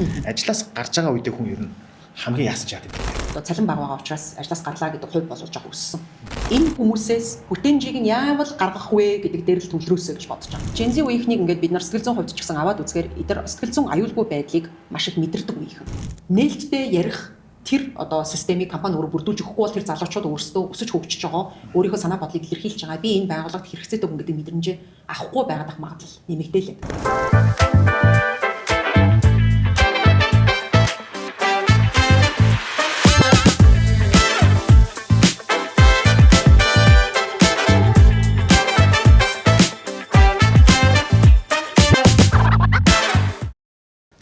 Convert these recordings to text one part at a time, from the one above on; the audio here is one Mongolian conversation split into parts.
Ажлаас гарч байгаа үедээ хүн ер нь хамгийн яасан чад юм. Одоо цалин бага байгаа учраас ажлаас гарлаа гэдэг хувь болгож авах хүссэн. Энэ хүмүүсээс бүтээнжийг нь яавал гаргах вэ гэдэг дээр л төвлөрөөсэй гэж бодож байгаа. Жензи үеийнхнийг ингээд бид нар сэтгэл зүйн хувьд ч гэсэн аваад үзэхээр эдгээр сэтгэл зүйн аюулгүй байдлыг маш их мэдэрдэг үеийнхэн. Нээлттэй ярих тэр одоо системийг компани өөрөө бүрдүүлж өгөхгүй бол тэр залуучууд өөрсдөө өсөж хөгжиж байгаа өөрийнхөө санаа бодлыг илэрхийлж байгаа би энэ байгууллагад хэрэгцээтэй хүн гэдэг мэдрэмжээ авахгүй байгаад магадлал нэмэгдээлээ.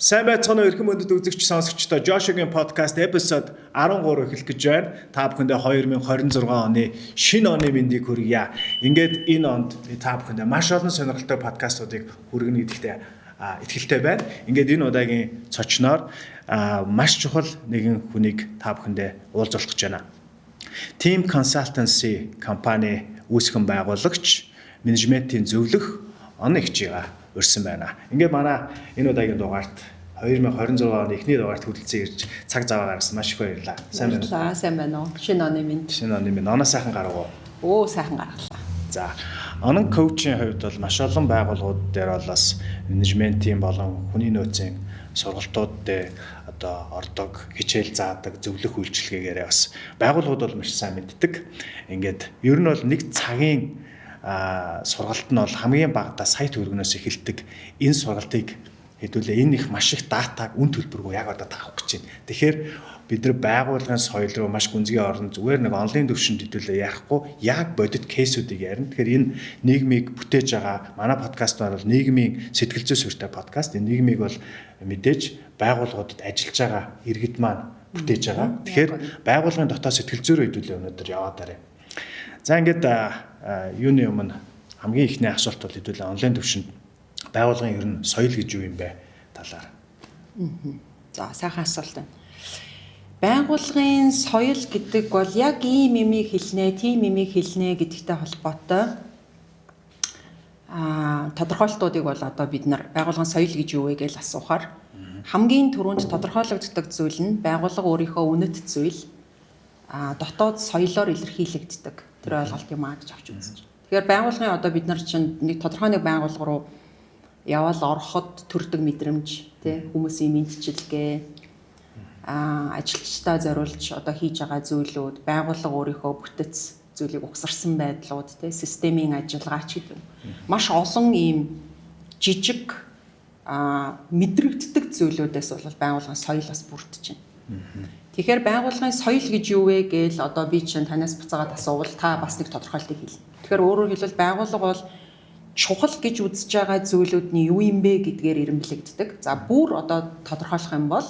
Сайн байцгаана уу эрхэм мөндөд үзэгч сонсогчдоо Жошогийн подкаст эпизод 13 эхлэх гэж байна. Та бүхэндээ 2026 оны шинэ оны мэндийг хүргье. Ингээд энэ онд та бүхэндээ маш олон сонирхолтой подкастуудыг хүргэнэ гэдэгтээ итгэлтэй байна. Ингээд энэ удаагийн цочноор маш чухал нэгэн хүнийг та бүхэндээ уулзуулах гэж байна. Team Consultancy компани үүсгэн байгуулагч, менежментийн зөвлөх оны хичээгээ өрсөн байна. Ингээд манай энэ удаагийн дугаарт 2026 оны эхний дугаарт хүрэлцэн ирж цаг зав гаргасан маш их баярлалаа. Сайн байна уу? Сайн байна уу? Шинэ оны минь. Шинэ оны минь. Оноо сайхан гаргав уу? Оо сайхан гаргалаа. За, онон коучийн хувьд бол маш олон байгууллагууд дээр бас менежментийн болон хүний нөөцийн сургалтууд дээр одоо ордог, хичээл заадаг, зөвлөх үйлчилгээгээрээ бас байгууллагууд бол маш сайн мэддэг. Ингээд ер нь бол нэг цагийн сургалт нь бол хамгийн багадаа сая төгрөгнөөс эхэлдэг. Энэ сургалтыг хэдүүлээ энэ их маш их датаг үн төлбөргүй яг одоо таах гэж байна. Тэгэхээр бид нар байгууллагын соёл руу маш гүнзгий орно. Зүгээр нэг онлайн төвшөнд хэдүүлээ яахгүй яг бодит кейсүүдийг ярина. Тэгэхээр энэ нийгмийг бүтээж байгаа манай подкаст бол нийгмийн сэтгэл зүй суурьтай подкаст. Энэ нийгмийг бол мэдээж байгууллагуудад ажиллаж байгаа иргэд маань бүтээж байгаа. Тэгэхээр байгууллагын дотоод сэтгэл зүй рүү хэдүүлээ өнөөдөр яваад арай. За ингээд юуны өмнө хамгийн ихний асуулт бол хэдүүлээ онлайн төвшөнд байгууллагын ер нь соёл гэж юу юм бэ талаар. За сайхан асуулт байна. Байгууллагын соёл гэдэг бол яг ийм юмыг хэлнэ, тийм юмыг хэлнэ гэдэгтэй холбоотой тодорхойлолтуудыг бол одоо бид нар байгууллагын соёл гэж юу вэ гэж асуухаар хамгийн түрүүнд тодорхойлогддог зүйл нь байгууллага өөрийнхөө үнэт зүйл дотоод соёлоор илэрхийлэгддэг. Тэр ойлголт юм аа гэж авч үзэж. Тэгэхээр байгууллагын одоо бид нар чинь нэг тодорхой нэг байгууллага руу яваал ороход төрдөг мэдрэмж, тий хүмүүсийн мэдчилгээ, ажилчдаа зориулж одоо хийж байгаа зүйлүүд, байгууллага өөрийнхөө бүтэц зүйлийг угсарсан байдлууд, тий системийн ажиллагаач гэдэг. Маш олон ийм жижиг мэдрэгддэг зүйлүүдээс бол байгууллагын соёл бас бүрдэж байна. Тэгэхээр байгууллагын соёл гэж юу вэ гэвэл одоо би чинь танаас буцаагаад асуувал та бас нэг тодорхойлтыг хэлнэ. Тэгэхээр өөрөөр хэлбэл байгууллага бол чухал гэж үзэж байгаа зүйлүүд нь юу юм бэ гэдгээр ирэмблэгддэг. За бүр одоо тодорхойлох юм бол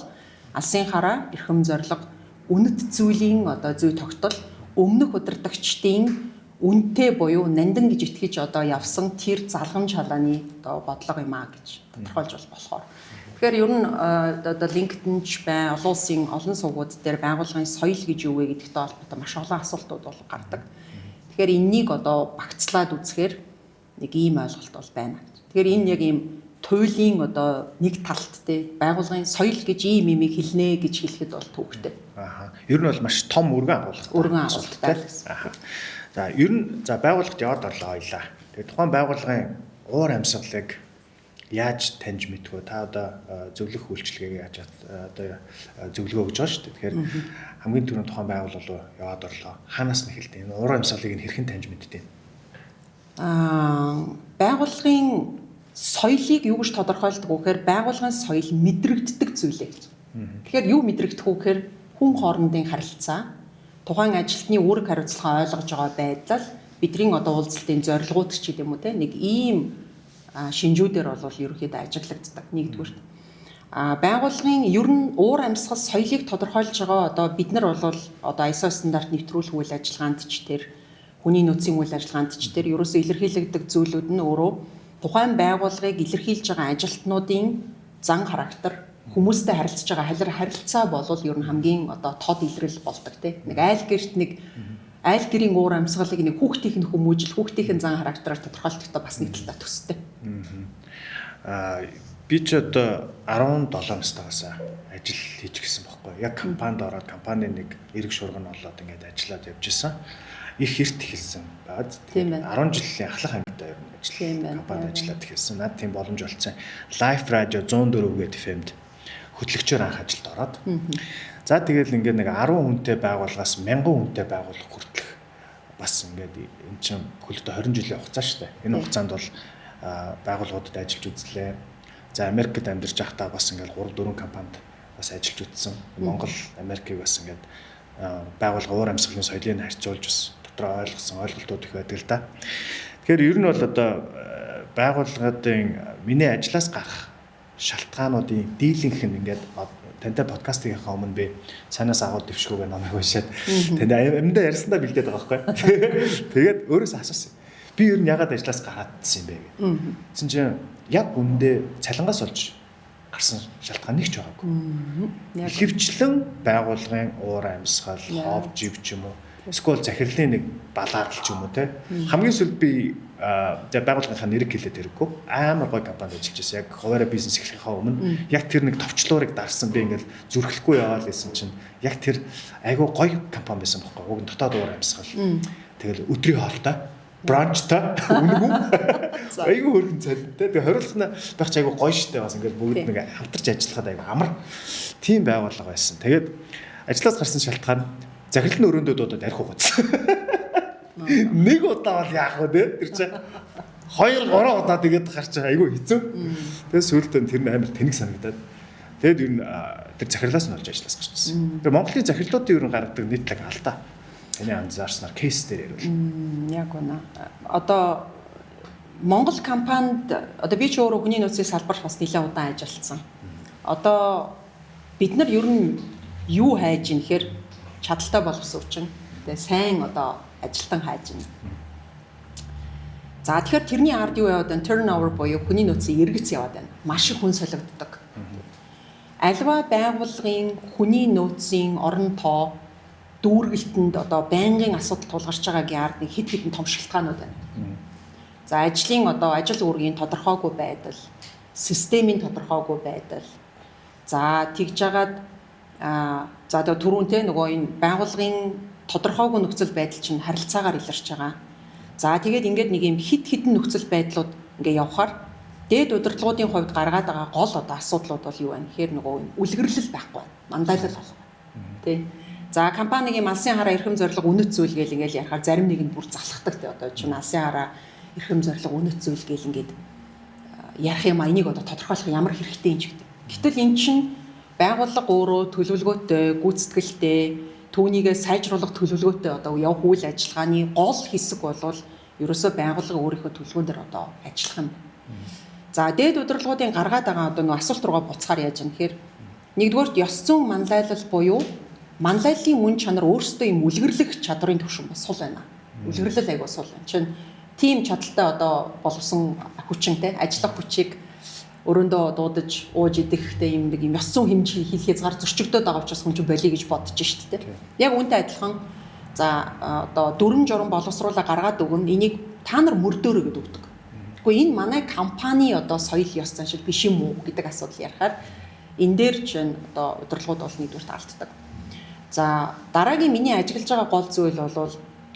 алсын хараа, эрхэм зориг, үнэт зүйлийн одоо зүй тогтол, өмнөх удирдагчдын үнэтэй буюу нандин гэж итгэж одоо явсан тэр залгамж халааны одоо бодлого юм аа гэж тодорхойлж болохоор. Тэгэхээр ер нь одоо LinkedIn ч бай, олон улсын олон сувгууд дээр байгууллагын соёл гэж юу вэ гэдэгтэй холбоотой маш олон асуултууд бол гардаг. Тэгэхээр энэнийг одоо багцлаад үзэхээр нэг ийм ойлголт бол байна. Тэгэхээр энэ яг ийм туйлын одоо нэг талт те байгууллагын соёл гэж ийм юмыг хэлнэ гэж хэлэхэд бол төвхтэй. Ер нь бол маш том өргөн агуулга. Өргөн агуулгатай. За ер нь за байгууллагт яваад орлоо хоёлаа. Тэгээ тухайн байгууллагын уур амьсгалыг яаж таньж мэдвэ? Та одоо зөвлөх үйлчилгээг яаж одоо зөвлөгөө өгж байгаа шүү дээ. Тэгэхээр хамгийн түрүүнд тухайн байгууллага руу яваад орлоо. Хаанаас нь эхэлдэг? Энэ уур амьсгалыг нь хэрхэн таньж мэддэг? Байгууллагын соёлыг юу гэж тодорхойлдог вэ гэхээр байгууллагын соёл мэдрэгддэг зүйлээ гэж. Тэгэхээр юу мэдрэгдэх вэ гэхээр хүн хоорондын харилцаа, тухайн ажилтны үүрэг хариуцлага ойлгож байгаа байдал, бидний одоо уулзалтын зорилгууд ч гэдэм үү те нэг ийм шинжүүдээр бол ерөөхдөө ажиглагддаг нэгдүгээр. Байгууллагын ер нь уур амьсгал соёлыг тодорхойлж байгаа одоо бид нар бол одоо ISO стандарт нэвтрүүлэх үйл ажиллагаанд ч тэр хүний нөөцийн үйл ажиллагаанд ч тэр ерөөсөө илэрхийлэгдэх зүйлүүд нь өөрөө тухайн байгууллагыг илэрхийлж байгаа ажилтнуудын зан характер, хүмүүстэй харилцаж байгаа харилцаа болвол ер нь хамгийн одоо тод илрэл болдог тийм. Нэг айл гэрт нэг айл гэрийн уур амьсгалыг нэг хүүхдийн хүмүүжил, хүүхдийн зан характераар тодорхойлохдоо бас нэг талтай төстэй. Би ч одоо 17 настайгаас ажил хийж гисэн байхгүй. Яг компанид ороод компани нэг эрг шуурга нь болоод ингээд ажиллаад явж исэн. Их эрт эхэлсэн баад 10 жилийн ахлах ангитай ер нь ажил компанид ажиллаад эхэлсэн. Наад тийм боломж олцсон. Life Radio 104 гээд FM-д хөтлөгчөөр анх ажилд ороод. За тэгэл ингээд нэг 10 хүнтэй байгууллагаас 1000 хүнтэй байгууллага хүртэлх бас ингээд эн чинь хөлтөө 20 жилийн хугацаа шүү дээ. Энэ хугацаанд бол байгууллагуудад ажиллаж үзлээ. За Америкт амьдарч байхдаа бас ингээд 3 4 компанид бас ажиллаж үзсэн. Монгол, Америкийг бас ингээд байгууллага уур амьсгалын соёлыг харьцуулж бас дотроо ойлгосон ойлголтууд их байдаг л да. Тэгэхээр ер нь бол одоо байгууллагын миний ажлаас гарах шалтгаануудын дийлэнх нь ингээд тантай подкастынхаа өмнө би санаас агуу дэвшгүүгээ номыг уншаад танд амьдаа ярьсандаа бэлдээд байгаа байхгүй. Тэгээд өөрөөсөө асуусан. Би ер нь ягаад ажлаас гараадсан юм бэ гэх. Тэгсэн чинь яг үндэ цалингаас олж гарсан шалтгаан нэг ч байгаагүй. Хөвчлэн байгууллагын уур амьсгал, хов жив ч юм уу, эсвэл захирлын нэг балаарлч юм уу те. Хамгийн сүүлд би байгууллагынхаа нэрийг хэлээд хэрэггүй. Амар гоё компанид ажиллаж байсан. Яг хуваараа бизнес эхлэхийнхаа өмнө яг тэр нэг товчлуурыг дарсан би ингээл зүрхэхгүй яваал гэсэн чинь яг тэр айгүй гоё компани байсан байхгүй. Уг нь дотоод уур амьсгал. Тэгэл өдрийн хоолтой бранчтай үнэгүй айгүй хөргөн цалинтай. Тэгээ хориулахна байх ч айгүй гоё штэ бас ингээд бүгд нэг хамтарч ажиллахад айгүй амар тийм байгууллага байсан. Тэгээд ажлаас гарсан шалтгаан захирлын өрөөндөө дуудаад архи угаацсан. Нэг удаа бол яах вэ тэр чинь 2 3 удаа тэгээд гарч айгүй хэцүү. Тэгээд сүүлдээ тэр нь амар тэнэг санагдаад тэгээд ер нь тэр захирлаас нь олж ажиллаж гарчихсан. Тэгээд Монголын захирлуудын ер нь гаргадаг нийтлэг алдаа. Таны анзаарснаар кейс дээр ярил. Яг үнэ. Одоо Монгол компанид одоо би ч өөрөө хүний нөөцийн салбарт бас нэлээд удаан ажилласан. Одоо бид нар ер нь юу хайж ийн гэхээр чадaltaй боловсон учраас тэгээ сайн одоо ажилтан хайж ийн. За тэгэхээр тэрний ард юу яваад байна? Turnover буюу хүний нөөцийн эргэц яваад байна. Маш их хүн солигддог. Альва байгууллагын хүний нөөцийн орон тоо дүүргэлтэнд одоо байнгын асуудал тулгарч байгаагийн ард нэг хэд хэдэн том шалтгаанууд байна. За ажлын одоо ажил үүргийн тодорхойгүй байдал, системийн тодорхойгүй байдал. За тэгж жагаад за одоо түрүүнтэй нөгөө энэ байгууллагын тодорхойгүй нөхцөл байдал чинь харилцаагаар илэрч байгаа. За тэгээд ингээд нэг юм хэд хэдэн нөхцөл байдлууд ингээ явхаар дээд удирдлагуудын хувьд гаргаад байгаа гол одоо асуудлууд бол юу вэ? Тэгэхээр нөгөө үлгэрлэл байхгүй, мандайлал болох. Тэ. За компанийн алсын хараа эрхэм зорилго үнэт зүйл гээл ингээл ярахаар зарим нэг нь бүр залхдаг те одоо чинь алсын хараа эрхэм зорилго үнэт зүйл гээл ингээд ярих юм а энийг одоо тодорхойлох ямар хэрэгтэй юм ч гэдэг. Гэтэл эн чинь байгууллага өөрөө төлөвлөгөөтэй, гүйцэтгэлтэй, түүнийгээ сайжруулах төлөвлөгөөтэй одоо явах үйл ажиллагааны гол хэсэг болвол ерөөсөө байгууллага өөрийнхөө төлөвлөгөөн дээр одоо ажиллах юм. За дээд удирдлагуудын гаргаад байгаа одоо нэг асуулт руугаа буцахаар яаж юм гэхээр нэгдүгээр ёс зүйн манлайлал буюу манлайллын мөн чанар өөрсдөө юм үлгэрлэх чадрын түвшин бас сул байна. Үлгэрлэл айгуу сул байна. Чин тим чадaltaй одоо боловсон хүчинтэй ажиллах хүчийг өрөөндөө дуудаж ууж идэхтэй юм нэг юм ёс зүйн хэмжээ хийх хязгаар зөрчигдөд байгаа учраас хүн ч болиё гэж бодож шүү дээ. Яг үүнтэй адилхан за одоо дүрм журм боловсруулаа гаргаад өгөн энийг та нар мөрдөөрөө гэдэг өгдөг. Гэхдээ энэ манай компани одоо соёл ёс заншил биш юм уу гэдэг асуудал ярихаар энэ дээр чинь одоо удирдлагууд бол нэгдүгээр алддаг. За дараагийн миний ажиглаж байгаа гол зүйл бол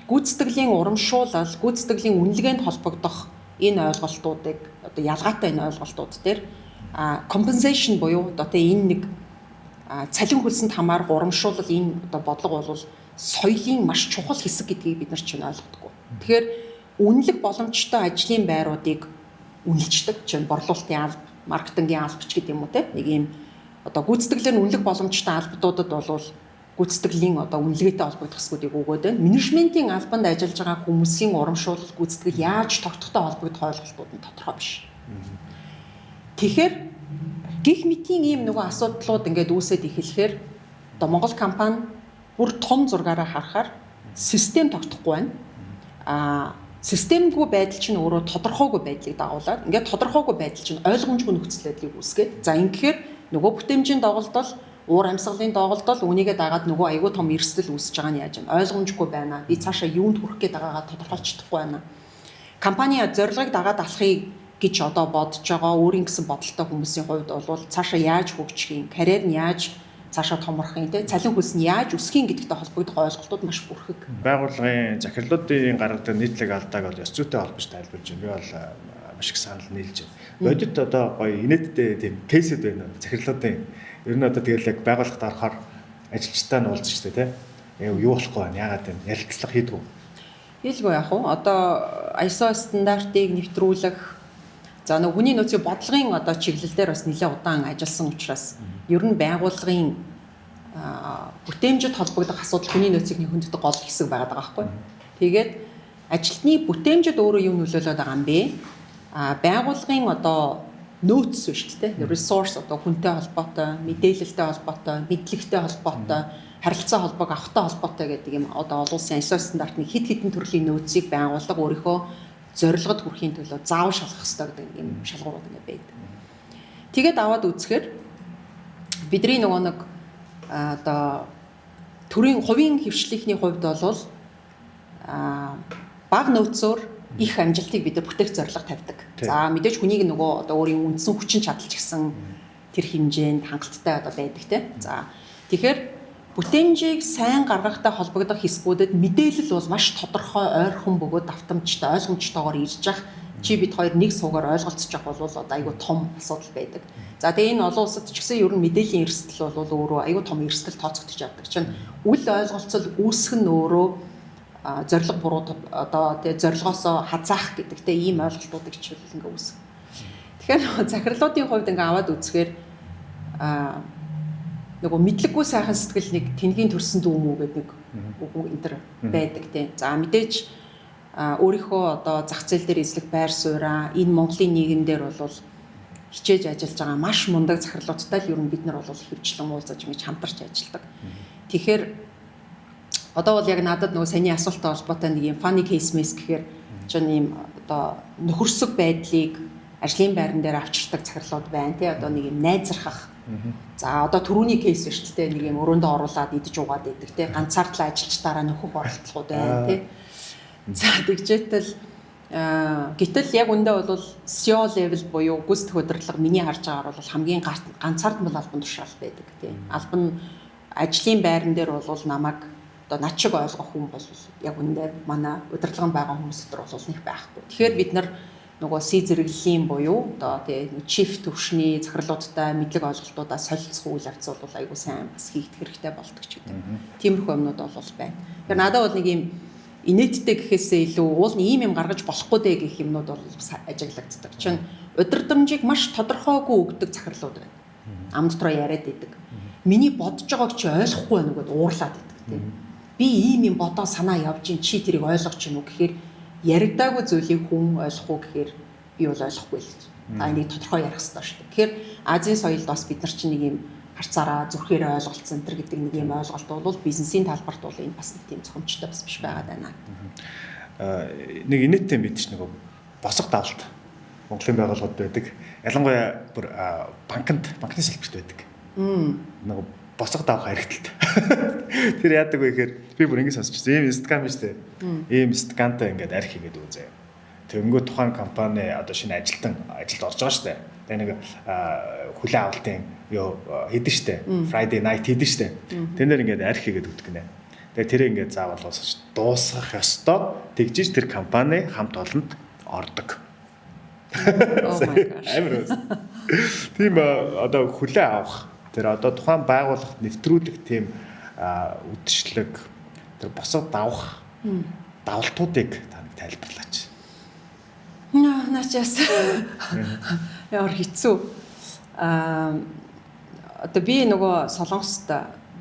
гүйцэтгэлийн урамшуулал, гүйцэтгэлийн үнэлгээнд холбогдох энэ ойлголтуудыг одоо ялгаатай энэ ойлголтууд дээр compensation буюу одоо энэ нэг цалин хөлсөнд хамаарах урамшуулал энэ одоо бодлого бол соёлын маш чухал хэсэг гэдгийг бид нар чинь ойлгодоггүй. Тэгэхээр үнэлэх боломжтой ажлын байруудыг үнэлждэг чинь борлуулалтын алба, маркетингийн албач гэдэг юм уу те нэг юм одоо гүйцэтгэлээр үнэлэх боломжтой албадуудад бол гүйцэтгэлийн одоо үнэлгээтэй холбогдох хэсгүүдийг өгөөд байна. Менежментийн албанд ажиллаж байгаа хүмүүсийн урамшуулал гүйцэтгэл яаж тогтохтой холбогдох ойлголтууд нь тодорхой биш. Тэгэхээр гих мэтийн ийм нөгөө асуудлууд ингээд үүсээд эхлэхээр одоо Монгол компани бүр том зургаараа харахаар систем тогтохгүй байна. Системгүй байдал чинь өөрөө тодорхойгүй байдлыг дагуулад ингээд тодорхойгүй байдал чинь ойлгомжгүй нөхцөл байдлыг үүсгээд за ингэхээр нөгөө бүтээмжийн доголдол уур амьсгалын доголдол үнийгээ дагаад нөгөө айгүй том эрсдэл үүсэж байгаа нь яаж юм ойлгомжгүй байна. Би цаашаа юунд хүрэх гээд байгаагаа тодорхойлж чадахгүй байна. Компани зорилгыг дагаад алахыг гэж одоо бодож байгаа өөрийн гэсэн бодолтой хүмүүсийн хувьд бол цаашаа яаж хөгжих юм, карьер нь яаж цаашаа томрох юм те цалин хөлс нь яаж өсөх юм гэдэгтэй холбогдох ойлголтууд маш бүрхэг. Байгууллагын захирлуудын гаргадаг нийтлэг алдааг бол ёс зүйтэй холбож тайлбарлаж байна. Би бол маш их санал нийлж байна. Бодит одоо гоё инээдтэй тийм кейсэд байна. Захирлуудын ер нь одоо тэгэл яг байгууллагад орохоор ажилчтай нь уулзч штэ те. Юу болохгүй байна? Яагаад вэ? Ярилцлага хийдгүү. Хийлгүй яах вэ? Одоо ISO стандартыг нэвтрүүлэх за нэг хүний нөөцийн бодлогын одоо чиглэл дээр бас нэлээд удаан ажилласан учраас ер нь байгууллагын бүтээмжид холбогдох асуудал хүний нөөцийг хүнддэг гол хэсэг байгаад байгаа байхгүй. Тэгээд ажилтны бүтээмжид өөрөө юу нөлөөлөд байгаа юм бэ? Байгууллагын одоо нөөц биш үү те? Resource одоо хүнтэй холбоотой, мэдээлэлтэй холбоотой, мэдлэгтэй холбоотой, харилцаа холбоог авахтай холбоотой гэдэг юм одоо олон улсын ISO стандартны хэд хэдэн төрлийн нөөцийг байгууллага өөрийнхөө зорилгод хүрэхийн төлөө заавал шалгах хэрэгтэй гэдэг юм шалгуурууд ингэ байдаг. Тэгээд аваад үзэхээр бидний нөгөө нэг одоо төрийн хувийн хвшлийнхний хувьд бол бага нөөцөөр их амжилтыг бид бүтээх зорилго тавьдаг. За мэдээж хүнийг нөгөө одоо өөрийн үндсэн хүчин чадалч гэсэн тэр хэмжээнд хангалттай одоо байдаг те. За тэгэхээр бүтээмжийг сайн гаргахтай холбогдох хэсгүүдэд мэдээлэл бол маш тодорхой ойрхон бөгөөд давтамжтай ойлгомжтойгоор ирж явах чи бид хоёр нэг суугаар ойлголцож явах бол одоо айгүй том асуудал байдаг. За тэгээ энэ олон улсад ч гэсэн ер нь мэдээллийн эрсдэл бол өөрөө айгүй том эрсдэл тооцогдож явдаг чинь үл ойлголцол үүсэх нь өөрөө зорилго буруу одоо тэгээ зорилгоосоо хазаах гэдэг те ийм ойлголтуудыг чиглэл ингээ үүсэх. Тэгэхээр захирлуудын хувьд ингээ аваад үзэхээр нөгөө мэдлэггүй сайхан сэтгэл нэг тэнгийн төрсөн дүү мүү гэдэг нэг үг энэ төр байдаг тийм. За мэдээж өөрийнхөө одоо зах зээл дээр эзлэх байр сууриа энэ Монголын нийгэмдэр бол хичээж ажиллаж байгаа маш мундаг захирлуудтай л ер нь бид нар бол хөвчлэн уулзаж ингэж хамтарч ажилладаг. Тэгэхээр одоо бол яг надад нөгөө саний асуулттай холбоотой нэг юм funny case мэс гэхээр чинь ийм одоо нөхөрсөг байдлыг ажлын байран дээр авчирдаг захирлууд байна тий. Одоо нэг юм найзрахах. За одоо түрүүний кейс шүү дээ нэг юм өрөөндөө оруулаад идэж уугаад идэг тий ганцаардлаа ажилчдаараа нөхөх оролдлогууд байна тий. За тэгжээтэл гэтэл яг үндэ бол SEO level буюу гүйцэтгэх удирдлага миний харж байгаагаар бол хамгийн ганцаардмал албан тушаал байдаг тий. Албан ажлын байран дээр бол намайг одоо над шиг ойлгох хүн бол яг үндэ манай удирдлаганд байгаа хүмүүс дотор бол нэг байхгүй. Тэгэхээр бид нар нөгөө C зэрэглэлийн буюу одоо тий чиф төвшний захирлуудтай мэдлэг ойлголтуудаа солилцох үйл явц бол айгүй сайн бас хийгдэх хэрэгтэй болдог ч гэдэг. Тиймэрхүү юмнууд бол байна. Тэгэхээр надад бол нэг юм инээдтэй гэхээсээ илүү уул нь ийм юм гаргаж болохгүй дээ гэх юмнууд бол бас ажиглагддаг. Чин удирдамжийг маш тодорхойгүй өгдөг захирлууд байна. Ам дотроо яриад идэг. Миний бодож байгааг чи ойлгохгүй байна гэдээ уурлаад идэг тий. Би ийм юм бодоо санаа явж ин чи тэрийг ойлгож чинь үү гэхээр яригдаагүй зүйлийг хүн ойлгох уу гэхээр би бол ойлгохгүй л гэж. Энийг тодорхой ярих хэрэгтэй шүү дээ. Тэгэхээр Азийн соёлд бас бид нар чинь нэг юм харцаараа зүрхээр ойлголцсон энэ гэдэг нэг юм ойлголт бол бизнесийн талбарт бол энэ бас нэг тийм цомчтой бас биш байгаад байна. Нэг инээдтэй мэдчих нэг босго давалт Монголын байгууллагууд байдаг. Ялангуяа бүр банкны салбарт байдаг. Нэг босго давах харигдaltaй. Тэр яадаг вэ гэхээр би бүр ингэ сонсчихсон. Ийм скам биш үү? Ийм скамтай ингээд арх хийгээд үзээ. Тэнгүү тухайн компани одоо шинэ ажилд орж байгаа шүү дээ. Тэгээ нэг хүлээн авалтын юу хийдэж штэ. Friday night хийдэж штэ. Тэрнэр ингээд арх хийгээд өгдөг гинэ. Тэгээ тэрээ ингээд заавал дуусгах ёстой. Тэгжиж тэр компани хамт олонд ордог. Oh my gosh. Амар. Тийм одоо хүлээн авах тэр одоо тухайн байгууллагт нэвтрүүлэх тийм үдшилэг тэр босоо давах давалтуудыг та нэг тайлбарлаач. Начаас яар хэцүү. Одоо би нөгөө Солонгост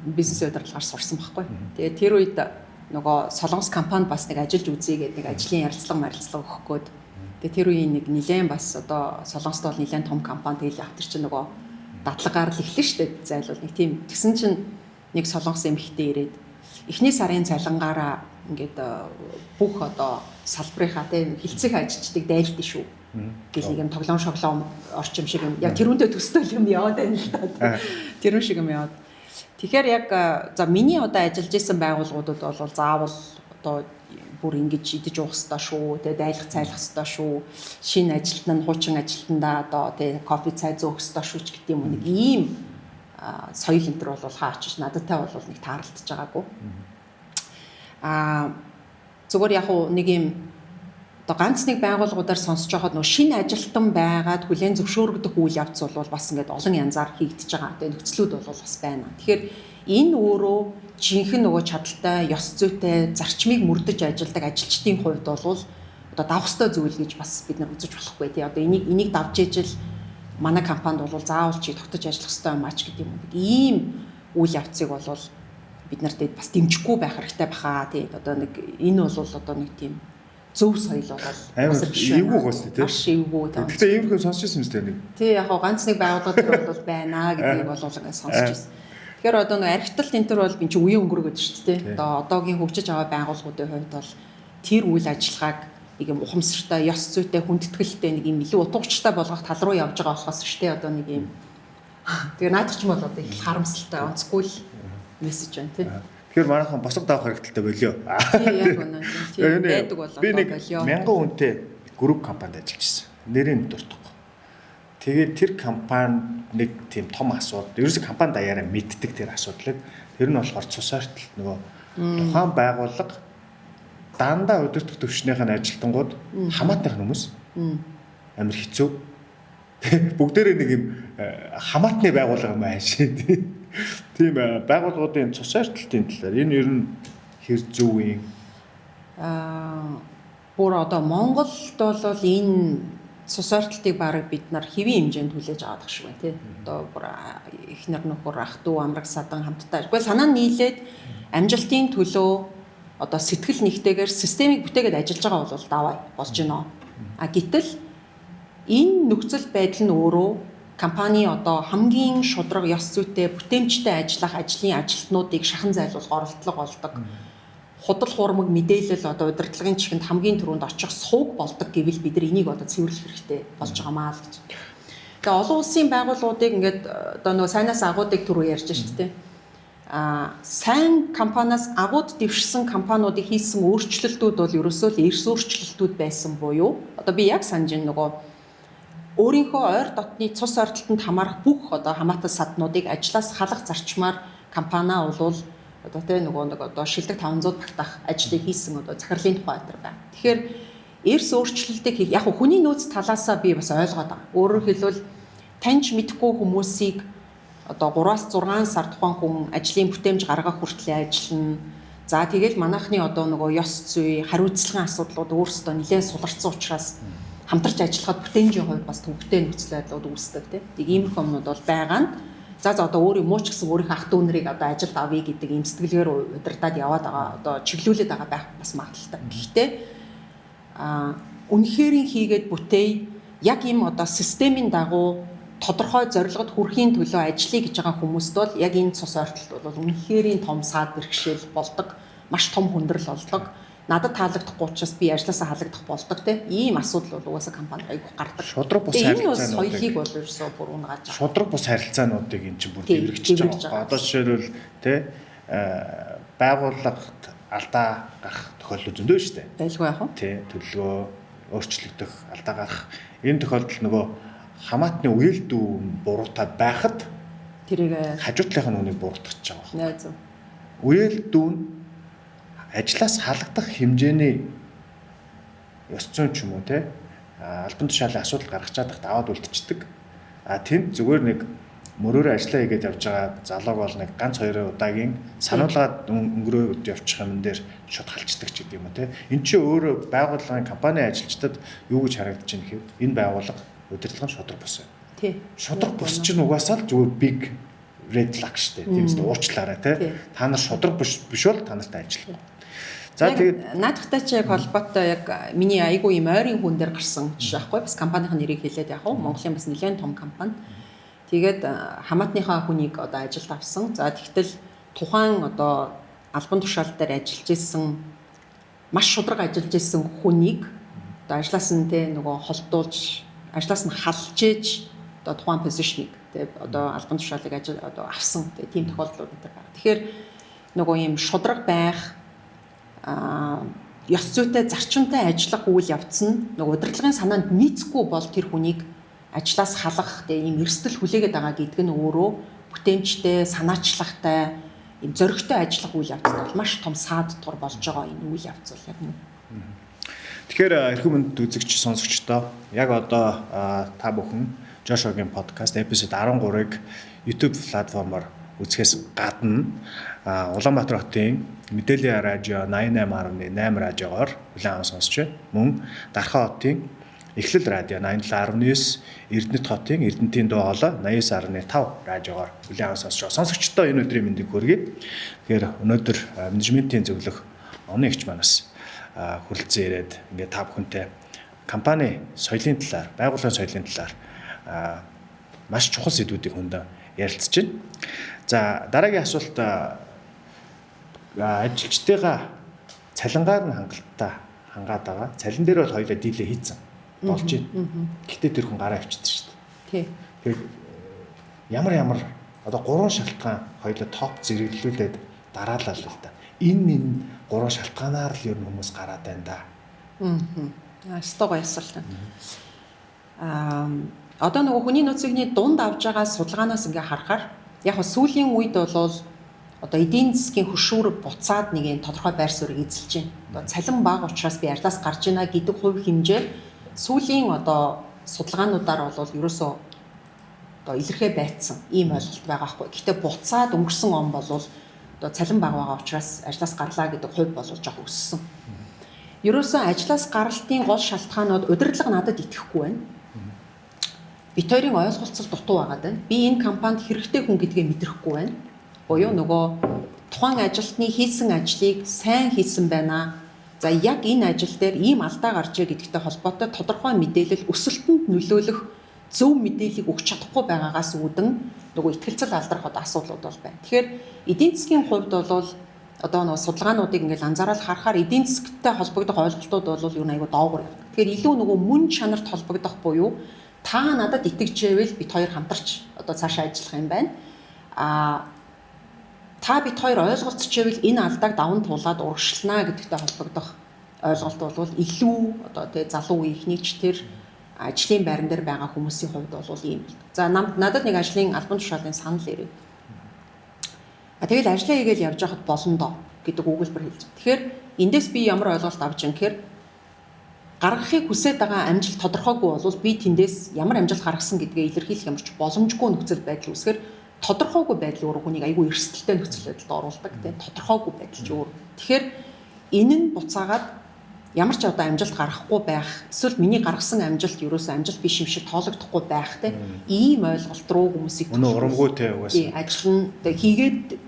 бизнес удирдлагаар сурсан байхгүй. Тэгээ тэр үед нөгөө Солонгос компани бас нэг ажиллаж үзье гэдэг нэг ажлын ярилцлага өгөх гээд. Тэгээ тэр үеийн нэг нэлээд бас одоо Солонгост бол нэлээд том компани тэгэл явтар чинь нөгөө дадлагаар л эхлэн штэ зайлвал нэг тийм тэгсэн чинь нэг солонгос эмэгтэй ирээд эхний сарын цалингаараа ингээд бүх одоо салбарынхаа тийм хилцэх ажилчдыг дайлдсан шүү гэх нэг юм тоглоом шоглоом орчим шиг юм яг тэрүүндээ төстэй юм яваад байна л да тэрүүн шиг юм яваад тэгэхээр яг за миний одоо ажиллаж исэн байгууллагуудад бол заавал одоо бүр ингэж идэж уух ёстой шүү. Тэгээ дайлах цайлах ёстой шүү. Шинэ ажилтнаа нь хуучин ажилтнаа одоо тэгээ кофе цай зөөх ёстой шүү ч гэдэг юм уу. Нэг ийм соёл энэ төр бол хаач нададтай бол нэг тааралдаж байгаагүй. Зүгээр яг нэг юм одоо ганц нэг байгууллагуудаар сонсож байхад нөө шинэ ажилтан байгаад хүлээн зөвшөөрөгдөх үйл явц бол бас ингээд олон янзаар хийгдэж байгаа. Тэгээ нөхцлүүд бол бас байна. Тэгэхээр энэ өөрөө жинхэнэ нөгөө чадaltaй, ёс зүйтэй, зарчмыг мөрдөж ажилладаг ажилчдын хувьд бол одоо давах ёстой зүйл гэж бас бид нар үзэж болохгүй тий. Одоо энийг давж ижил манай компанид бол заавал чи тогтож ажиллах ёстой юм ач гэдэг юм. Ийм үйл явцыг бол бид нарт бас дэмжихгүй байх хэрэгтэй баха тий. Одоо нэг энэ бол одоо нэг тийм зөв соёл бол амар эвгүй гоос тий. Маш эвгүй тий. Гэхдээ ийм хүн сонсч ирсэн юм тест нэг. Тий яг ганц нэг байгууллага бол байна гэдгийг бол ингээд сонсч ирсэн. Тэгэхээр одоо нэг архитект энэ төр бол би чи үеийн өнгөрөөд шүү дээ. Одоо одоогийн хөгжиж байгаа байгууллагуудын хувьд бол тэр үйл ажиллагааг нэг юм ухамсартай, ёс зүйтэй, хүндэтгэлтэй нэг юм илүү утгачтай болгох тал руу явж байгаа болохоос шүү дээ. Одоо нэг юм. Тэгээ наадах ч юм бол одоо их харамсалтай, онцгүй мессеж байна тий. Тэгэхээр манайхан босго давах хэрэгтэй болио. Тий яг үнэн тий байдаг болоо болио. Би нэг 1000 хүнтэй групп компанид ажиллаж ирсэн. Нэрийн дуртахгүй. Тэгээд тэр компани нэг тийм том асуудал. Ерөөсөө компани даяараа мэддэг тэр асуудлыг. Тэр нь болохоор цус артал нөгөө тухайн байгууллага дандаа удирдах төвчнийхэн ажилтнууд хамаатных хүмүүс амар хэцүү. Бүгдээрээ нэг юм хамаатны байгууллага юм аашаа тийм байгууллагуудын цус арталтын талаар энэ ер нь хэр зөв юм? Бүр одоо Монголд бол энэ цус арталтыг баг бид нар хэвийн хэмжээнд хүлээж аваад багш байна тий. Одоо бүр эхнэр нөхөр ах トゥ амраг садан хамтдаа. Гэхдээ санаа нь нийлээд амжилтын төлөө одоо сэтгэл нэгтэйгээр системийг бүтээгээд ажиллаж байгаа бол давай болж байна. Гэтэл энэ нөхцөл байдал нь өөрөө компани одоо хамгийн шудраг ёс зүйтэй бүтээмжтэй ажиллах ажлын ажилтнуудыг шахан зайлуулах оролдлого болдог. Худал хуурмаг мэдээлэл одоо удирдлагын чихэнд хамгийн түрүүнд очих сувг болдог гэвэл бид нар энийг одоо цэвэрлэх хэрэгтэй болж байгаамаа л гэж. Тэгээ олон улсын байгууллагуудыг ингээд одоо нөгөө сайнаас агуудыг түрүү ярьж шүү дээ. Сайн компаниас агууд дэвшсэн компаниудыг хийсэн өөрчлөлтүүд бол ерөөсөө л эрс өөрчлөлтүүд байсан буюу одоо би яг санаж байна нөгөө өөрийнхөө ойр дотны цус арталтанд хамаарах бүх одоо хамаатан саднуудыг ажлаас халах зарчмаар компаниа бол одоо тэ нөгөө одоо шилдэг 500 багтаах ажлыг хийсэн одоо захирлын тухай айтар байна. Тэгэхээр эрс өөрчлөлтийг хийх яг хүний нөөц талаасаа би бас ойлгоод байгаа. Өөрөөр хэлбэл таньж мэдхгүй хүмүүсийг одоо 3-6 сар тухайн хүн ажлын бүтээмж гаргах хүртэл ажиллана. За тэгэл манайхны одоо нөгөө ёс зүй, хариуцлагын асуудлууд өөрсдөө нэлээд суларцсан учраас хамтарч ажиллахад бүтээмжийн хувьд бас төвөгтэй нөхцөл байдлууд үүсдэг тийм. Тэг иймэрхүү юмнууд бол байгаа нь за одоо өөр юм уу ч гэсэн өөрийнхөө ах トゥ нарыг одоо ажилд авъя гэдэг ийм сэтгэлгээр удирдаад яваад байгаа одоо чиглүүлээд байгаа байх бас магадaltaй. Гэхдээ үнэхэрийн хийгээд бүтээе яг ийм одоо системийн дагуу тодорхой зорилгод хүрэхийн төлөө ажиллая гэж байгаа хүмүүст бол яг энэ цус ортолт бол үнэхэрийн том саад бэрхшээл болдог, маш том хүндрэл болдог. Надад таалагдахгүй учраас би ажилласаа халагдах болдог тийм ийм асуудал бол угаасаа компанид айгүйх гардаг. Шудраг бус харилцаанууд соёлыг бол ерөөсөө бүр унгааж байгаа. Шудраг бус харилцаануудыг эн чинь бүр дэврэгчж байгаа. Одоо жишээлбэл тийм байгууллагт алдаа гарах тохиолдол зөндөө шүү дээ. Байлгүй яах вэ? Тийм төлөвлөгөө өөрчлөгдөх, алдаа гарах. Энэ тохиолдолд нөгөө хамаатны үйл дүү буруутай байхад тэрийг хажуутлынх нь үнийг буруутгах гэж байгаа. Наа зөв. Үйл дүү нь ажлаас халагдах хэмжээний ёс зүйн ч юм уу те албан тушаалын асуудал гаргаж чадахт аваад үлдчихдэг. Тэнд зүгээр нэг мөрөөр ажиллаа хийгээд явж байгаа залууг бол нэг ганц 2 удаагийн сануулгаад өнгөрөөд явчих юм дээр шууд халчдаг ч гэдэг юм уу те. Энд чинь өөрөө байгууллагын компани ажилчдад юу гэж харагдаж байна гэхээр энэ байгууллага удирдлага нь шудраг бус. Тий. Шудраг бус чинь угаасаа л зүгээр big red flag штэ. Тиймээс уучлаарай те. Та нар шудраг биш бол та нартай ажиллах. За тэгээд наадахтай чи яг холбоотой яг миний айгуу юм ойрын хүн дээр гарсан жишээ байхгүй бас компанийн нэрийг хэлээд яг уу Монголын бас нэлээд том компани. Тэгээд хамаатныхаа хүнийг одоо ажилд авсан. За тэгтэл тухайн одоо албан тушаал дээр ажиллаж исэн маш шудраг ажиллаж исэн хүнийг одоо ажлаас нь те нөгөө холдуулж ажлаас нь халж ээж одоо тухайн позишнийг те одоо албан тушаалыг одоо авсан те тийм тохиолдлууд энэ байна. Тэгэхээр нөгөө юм шудраг байх ёс зүйтэй зарчимтай ажиллах үйл явц нь нөгөө удирдлагын санаанд нийцэхгүй бол тэр хүнийг ажлаас халах ийм эрсдэл хүлээгээд байгаа гэдэг нь өөрөө бүтээмжтэй, санаачлагтай, ийм зоригтой ажиллах үйл явцад бол маш том саадтгар болж байгаа энэ үйл явц бол яг нь. Тэгэхээр эрхэм хүнд үзэгч сонсогчдоо яг одоо та бүхэн Жошогийн подкаст эпизод 13-ыг YouTube платформоор үзэхээс гадна Улаанбаатар хотын Мэдээллийн радио 88.8 радиогоор хүлээн аван сонсч байна. Мөн Дархан хотын Эхлэл радио 87.9, Эрдэнэт хотын Эрдэнэтийн дуу хоолой 89.5 радиогоор хүлээн аван сонсч байгаа. Сонсогчдоо энэ өдрийн мэндийг хүргэе. Тэгэхээр өнөөдөр менежментийн зөвлөх оны эгч манаас хүрэлцэн ирээд ингээд та бүхэнтэй компани соёлын талаар, байгууллагын соёлын талаар маш чухал сэдвүүдийг хөндөө ярилцж байна. За дараагийн асуулт ажилчдыгаа цалингаар нь хангалттай хангаад байгаа. Цалин дээр бол хоёулаа дийлээ хийцэн болж байна. Гэхдээ тэр хүн гараа авчихдээ шүү дээ. Тэгэхээр ямар одоо 3 шалтгаан хоёулаа топ зэрэглүүлээд дараалал л да. Энэ 3 шалтгаанаар л ер нь хүмүүс гараад байна да. Стог ясалт. Одоо нөгөө хүний нөөцийн дунд авж байгаа судалгаанаас ингээ харахаар яг нь сүүлийн үед бол одоо эдийн засгийн хөшүүрэг буцаад нэг юм тодорхой байр суурийг эзэлж байна. Одоо цалин бага учраас би арилаас гарч ийна гэдэг хувь хэмжээ сүүлийн одоо судалгаануудаар бол ерөөсөө одоо илэрхээ байцсан ийм ойлголт байгаа хгүй. Гэхдээ буцаад өнгөрсөн он бол одоо цалин бага байгаа учраас ажлаас гарлаа гэдэг хувь бол жоох өссөн. Ерөөсөө ажлаас гаралтын гол шалтгаанууд удирдлага надад итгэхгүй байна. Бид хоёрын ойлголцол дутуу байгаад байна. Би энэ компанид хэрэгтэй хүн гэдгээ мэдрэхгүй байна. Буюу нөгөө тухайн ажилтны хийсэн ажлыг сайн хийсэн байна. За яг энэ ажил дээр ийм алдаа гарчээ гэдэгтэй холбоотой тодорхой мэдээлэл өсөлтөнд нөлөөлөх зөв мэдээллийг өгч чадахгүй байгаагаас үүдэн нөгөө ихтгэлцэл алдрах одоо асуудлууд бол байна. Тэгэхээр эдийн засгийн хувьд бол одоо нөгөө судалгаануудыг ингээл анзаараад харахаар эдийн засгтай холбогдох ойлголтууд бол юу нэг айгу доогуур явна. Тэгэхээр илүү нөгөө мөн чанарт холбогдох буюу та надад итгэжээвэл бид хоёр хамтарч одоо цаашаа ажиллах юм байна. Та бид хоёр ойлголцчихвэл энэ алдааг даван туулаад урагшлана гэдэгтэй холбогдох ойлголт бол илүү одоо тий залуу үеийнхнийч тэр ажлын байран дээр байгаа хүмүүсийн хувьд бол ийм. За надад нэг ажлын албан тушаалын санал ирээ. Тэгэл ажлаа хийгээл явж байхад болно доо гэдэг өгүүлбэр хэлж байна. Тэгэхээр эндээс би ямар ойлголт авч ин гэхээр гаргахыг хүсэж байгаа амжилт тодорхойгүй бол би тэндээс ямар амжилт гаргасан гэдгээ илэрхийлэх ямарч боломжгүй нөхцөл байдал үүсгэр тодорхойгүй байдал өөрөө хүнийг айгүй эрсдэлтэй нөхцөл байдалд оруулдаг тийм тодорхойгүй байдал ч өөр. Тэгэхээр энэ нь буцаагаад ямар ч одоо амжилт гаргахгүй байх эсвэл миний гаргасан амжилт ерөөсөө амжилт биш юм шиг тоологдохгүй байх тийм ийм ойлголт руу хүмүүсийг өнөө урамгүйтэй угаасаа ажил нь хийгээд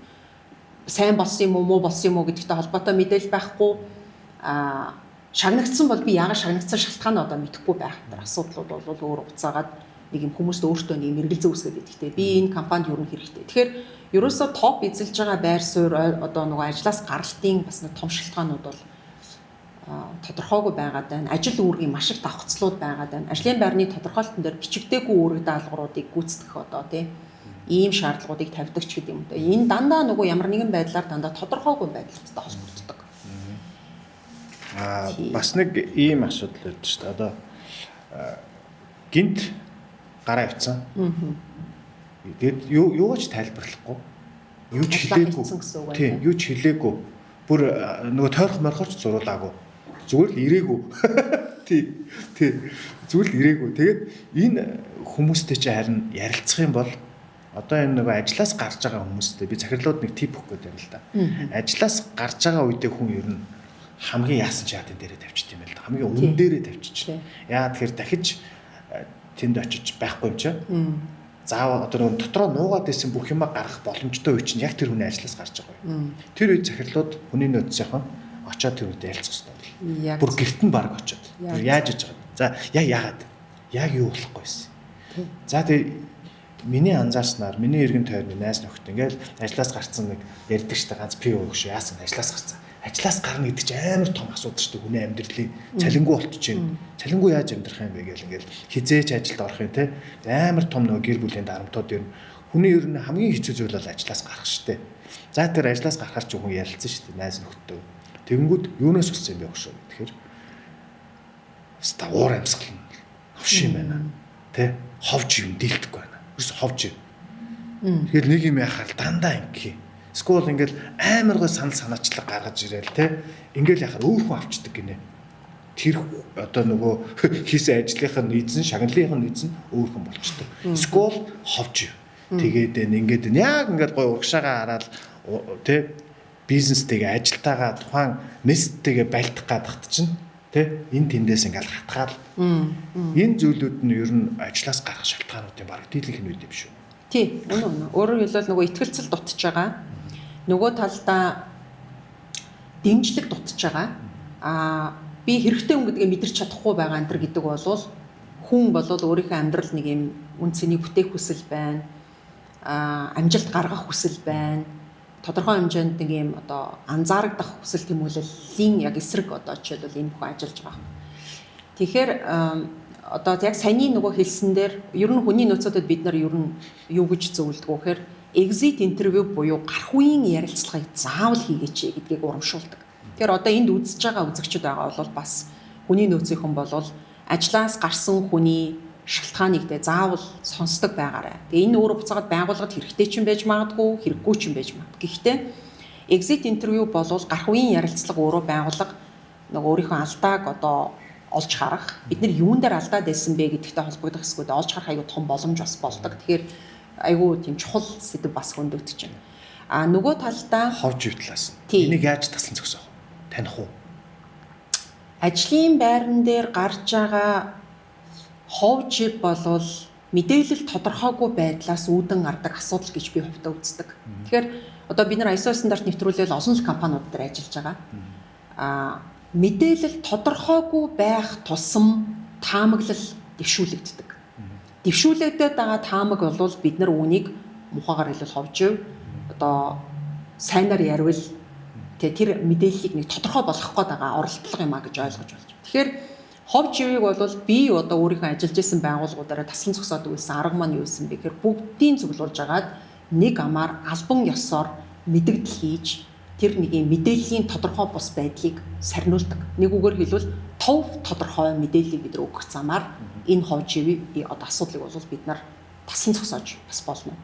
сайн болсон юм уу муу болсон юм уу гэдэгтэй холбоотой мэдээлэл байхгүй шагнагдсан бол би яагаад шагнагдсан шалтгаан одоо мэдэхгүй байх гэдэг асуудлууд бол өөр уцаагаад нэг юм хүмүүст өөртөө нэг мэрэгэл зөөсгээд идэхтэй. Би энэ компанид юу хэрэгтэй. Тэгэхээр ерөөсөө топ эзэлж байгаа байр суурь одоо нөгөө ажлаас гаралтын бас нэг том шалтгаанууд бол тодорхойгүй байгаад байна. Ажил үүргийн маш их давхцлууд байгаад байна. Ажлын байрны тодорхойлолтон дээр бичигдээгүй үүрэг даалгавруудыг гүйцэтгэх одоо тийм ийм шаардлагуудыг тавьдаг ч гэдэг юм да. Энэ дандаа нөгөө ямар нэгэн байдлаар дандаа тодорхойгүй байдлаартай холбогддог. Бас нэг ийм асуудал байдаг шүү дээ. Одоо гинт гараа авцсан. Тэгээд юугаач тайлбарлахгүй. Юу ч хэлээгүй. Тийм, юу ч хэлээгүй. Бүр нөгөө тойрох морхорч зуруулаагүй. Зүгээр л ирээгүй. Тийм. Зүгээр л ирээгүй. Тэгээд энэ хүмүүстэй чи харин ярилцах юм бол одоо энэ нөгөө ажлаас гарч байгаа хүмүүстэй би захирлууд нэг тип өгөх гээд байна л да. Ажлаас гарч байгаа үедээ хүн ер нь хамгийн яасан чаатын дээрээ тавьчих юм байл да. Хамгийн үн дээрээ тавьчих. Яа тэгэхээр дахиж тэнд очиж байхгүй юм чи. Заавал одоо нөгөө дотроо нуугаад исэн бүх юма гарах боломжтой үе чинь яг тэр хүний ажлаас гарч байгаа юм. Тэр үед захирлууд хүний нөөцийнхэн очиод тэр үедээ ярилцах хэрэгтэй. Бүр гэрт нь баг очиод. Тэр яаж иж байгаа. За яагаад? Яг юу болохгүй байсан. За тэр миний анзаарснаар миний эргэн тойрны найз нөхд ингээл ажлаас гарцсан нэг ярьдаг штэ ганц пи өгш яасан ажлаас гарцсан. Ажлаас гарна гэдэг чинь амар том асуудал шүү дээ хүний амьдралын цалингүй болчихжээ. Цалингүй яаж амьдрах юм бэ гээл ингээл хизээч ажилд орох юм те амар том нөгөө гэр бүлийн дарамтууд ер нь хүний ер нь хамгийн хэцүү зүйл бол ажлаас гарах шүү дээ. За тэр ажлаас гарахаар ч хүн ярилцсан шүү дээ найз нөхдөд. Тэгэнгүүт юунаас болсон юм бэ гоо. Тэгэхээр ста уур амьсгал нь ховш юм байна. Тэ? Ховж юм дийлдэхгүй байна. Ерөөс ховж юм. Тэгэхээр нэг юм яхаар дандаа ингэх. Скул ингээл амар гой санал санаачлаг гаргаж ирээл тэ. Ингээл яхаар өөр хүн авчдаг гинэ. Тэр одоо нөгөө хийсэн ажлынх нь эзэн, шагналынх нь эзэн өөр хүн болчдөг. Скул ховж юм. Тэгээд ингээд яг ингээд гой урагшаагаа хараад тэ бизнестэйгээ ажилтаагаа тухайн местэйгээ байлдах гадахт чинь тэ энэ тэндээс ингээл хатгаал. Энэ зүйлүүд нь ер нь ажлаас гарах шалтгаануудын баг дийлэнх нь үгүй юм шүү. Тий, үнэн. Өөрөөр хэлбэл нөгөө итгэлцэл дутж байгаа. Нөгөө талдаа дэмжлэг дутж байгаа. Би хэрэгтэй хүн гэдгээ мэдэрч чадахгүй байгаа энэ гэдэг бол хүн болол өөрийнхөө амьдрал нэг юм үнцний бүтээх хүсэл байна. Амжилт гаргах хүсэл байна. Тодорхой хэмжээнд нэг юм одоо анзаарагдах хүсэл тэмүүлэлийн яг эсрэг одоо жишээлбэл энэ бүхэн ажиллаж байгаа. Тэгэхээр одоо яг саяны нөгөө хэлсэн дээр ер нь хүний нөөцөдөд бид нар ер нь юу гэж зөвлөдөг вэ гэхээр exit interview буюу гарах үеийн ярилцлагыг заавал хийгээч гэдгийг урамшуулдаг. Тэгэхээр одоо энд үзэж байгаа үзэгчид байгаа бол бас хүний нөөцийнхэн бол ажлаас гарсан хүний шалтгааныг тэ заавал сонсдог байгаарай. Тэгээ энэ өөрөө буцаагаад байгууллагад хэрэгтэй ч юм байж магадгүй, хэрэггүй ч юм байж магадгүй. Гэхдээ exit interview бол гарах үеийн ярилцлага өөрөө байгууллага нөгөө өөрийнхөө алдааг одоо олж харах. Бид нар юун дээр алдаад байсан бэ гэдэгтэй холбогдох хэсгүүд олж харах аюу том боломж бас болдог. Тэгэхээр аюу тийм чухал сэдв бас хөндөгдөж байна. Нөгөө талдаа ховж ивтлаас. Энийг яаж таслан зогсоох вэ? Таних уу? Ажлын байран дээр гарч байгаа ховж болвол мэдээлэл тодорхойгүй байдлаас үүдэн гардаг асуудал гэж би хувьдаа үздэг. Тэгэхээр одоо бид нар ISO стандарт нэвтрүүлэл олон л компаниуд дээр ажиллаж байгаа. Мэдээлэл тодорхойгүй байх тусам таамаглал дэвшүүлэгддэг. Дэвшүүлэгдээд байгаа таамаг бол бид нар үүнийг мухагаар хэлбэл ховж одоо сайнаар ярил тэр мэдээллийг нэг тодорхой болгох гээд байгаа оролдлого юм а гэж ойлгож болж байна. Тэгэхээр ховж ивийг бол би одоо өөрийнхөө ажиллаж исэн байгууллагуудаараа таслан зогсоод өгсөн арга маань юу байсан бэ гэхээр бүгдийн зөвлөж агаад нэг амаар албан ёсоор мэдэгдэл хийж тэр нэг юм мэдээллийн тодорхой бус байдлыг сарниулдаг. Нэг үгээр хэлбэл тов тодорхой мэдээллийг бид нар өгөх замаар энэ ховж ивийг одоо асуудлыг бол бид нар таслан зогсоож бас болно.